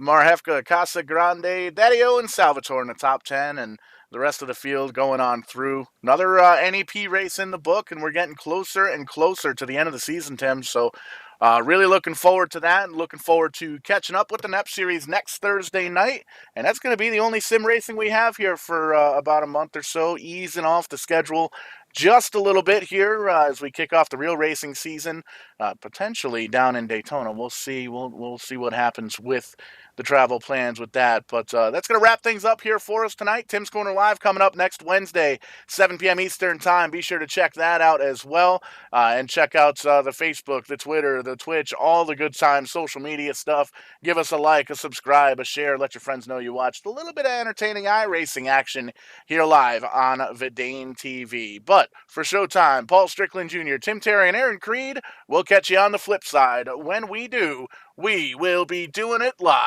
Marhefka, Casa Grande, Daddio, and Salvatore in the top 10. And the rest of the field going on through. Another NEP race in the book, and we're getting closer and closer to the end of the season, Tim. So really looking forward to that, and looking forward to catching up with the NEP Series next Thursday night. And that's going to be the only sim racing we have here for about a month or so, easing off the schedule just a little bit here as we kick off the real racing season, potentially down in Daytona. We'll see. We'll see what happens with the travel plans with that. But that's going to wrap things up here for us tonight. Tim's Corner Live coming up next Wednesday, 7 p.m. Eastern Time. Be sure to check that out as well. And check out the Facebook, the Twitter, the Twitch, all the good time social media stuff. Give us a like, a subscribe, a share. Let your friends know you watched a little bit of entertaining iRacing action here live on Verdane TV. But for Showtime, Paul Strickland Jr., Tim Terry, and Aaron Creed, we'll catch you on the flip side. When we do, we will be doing it live.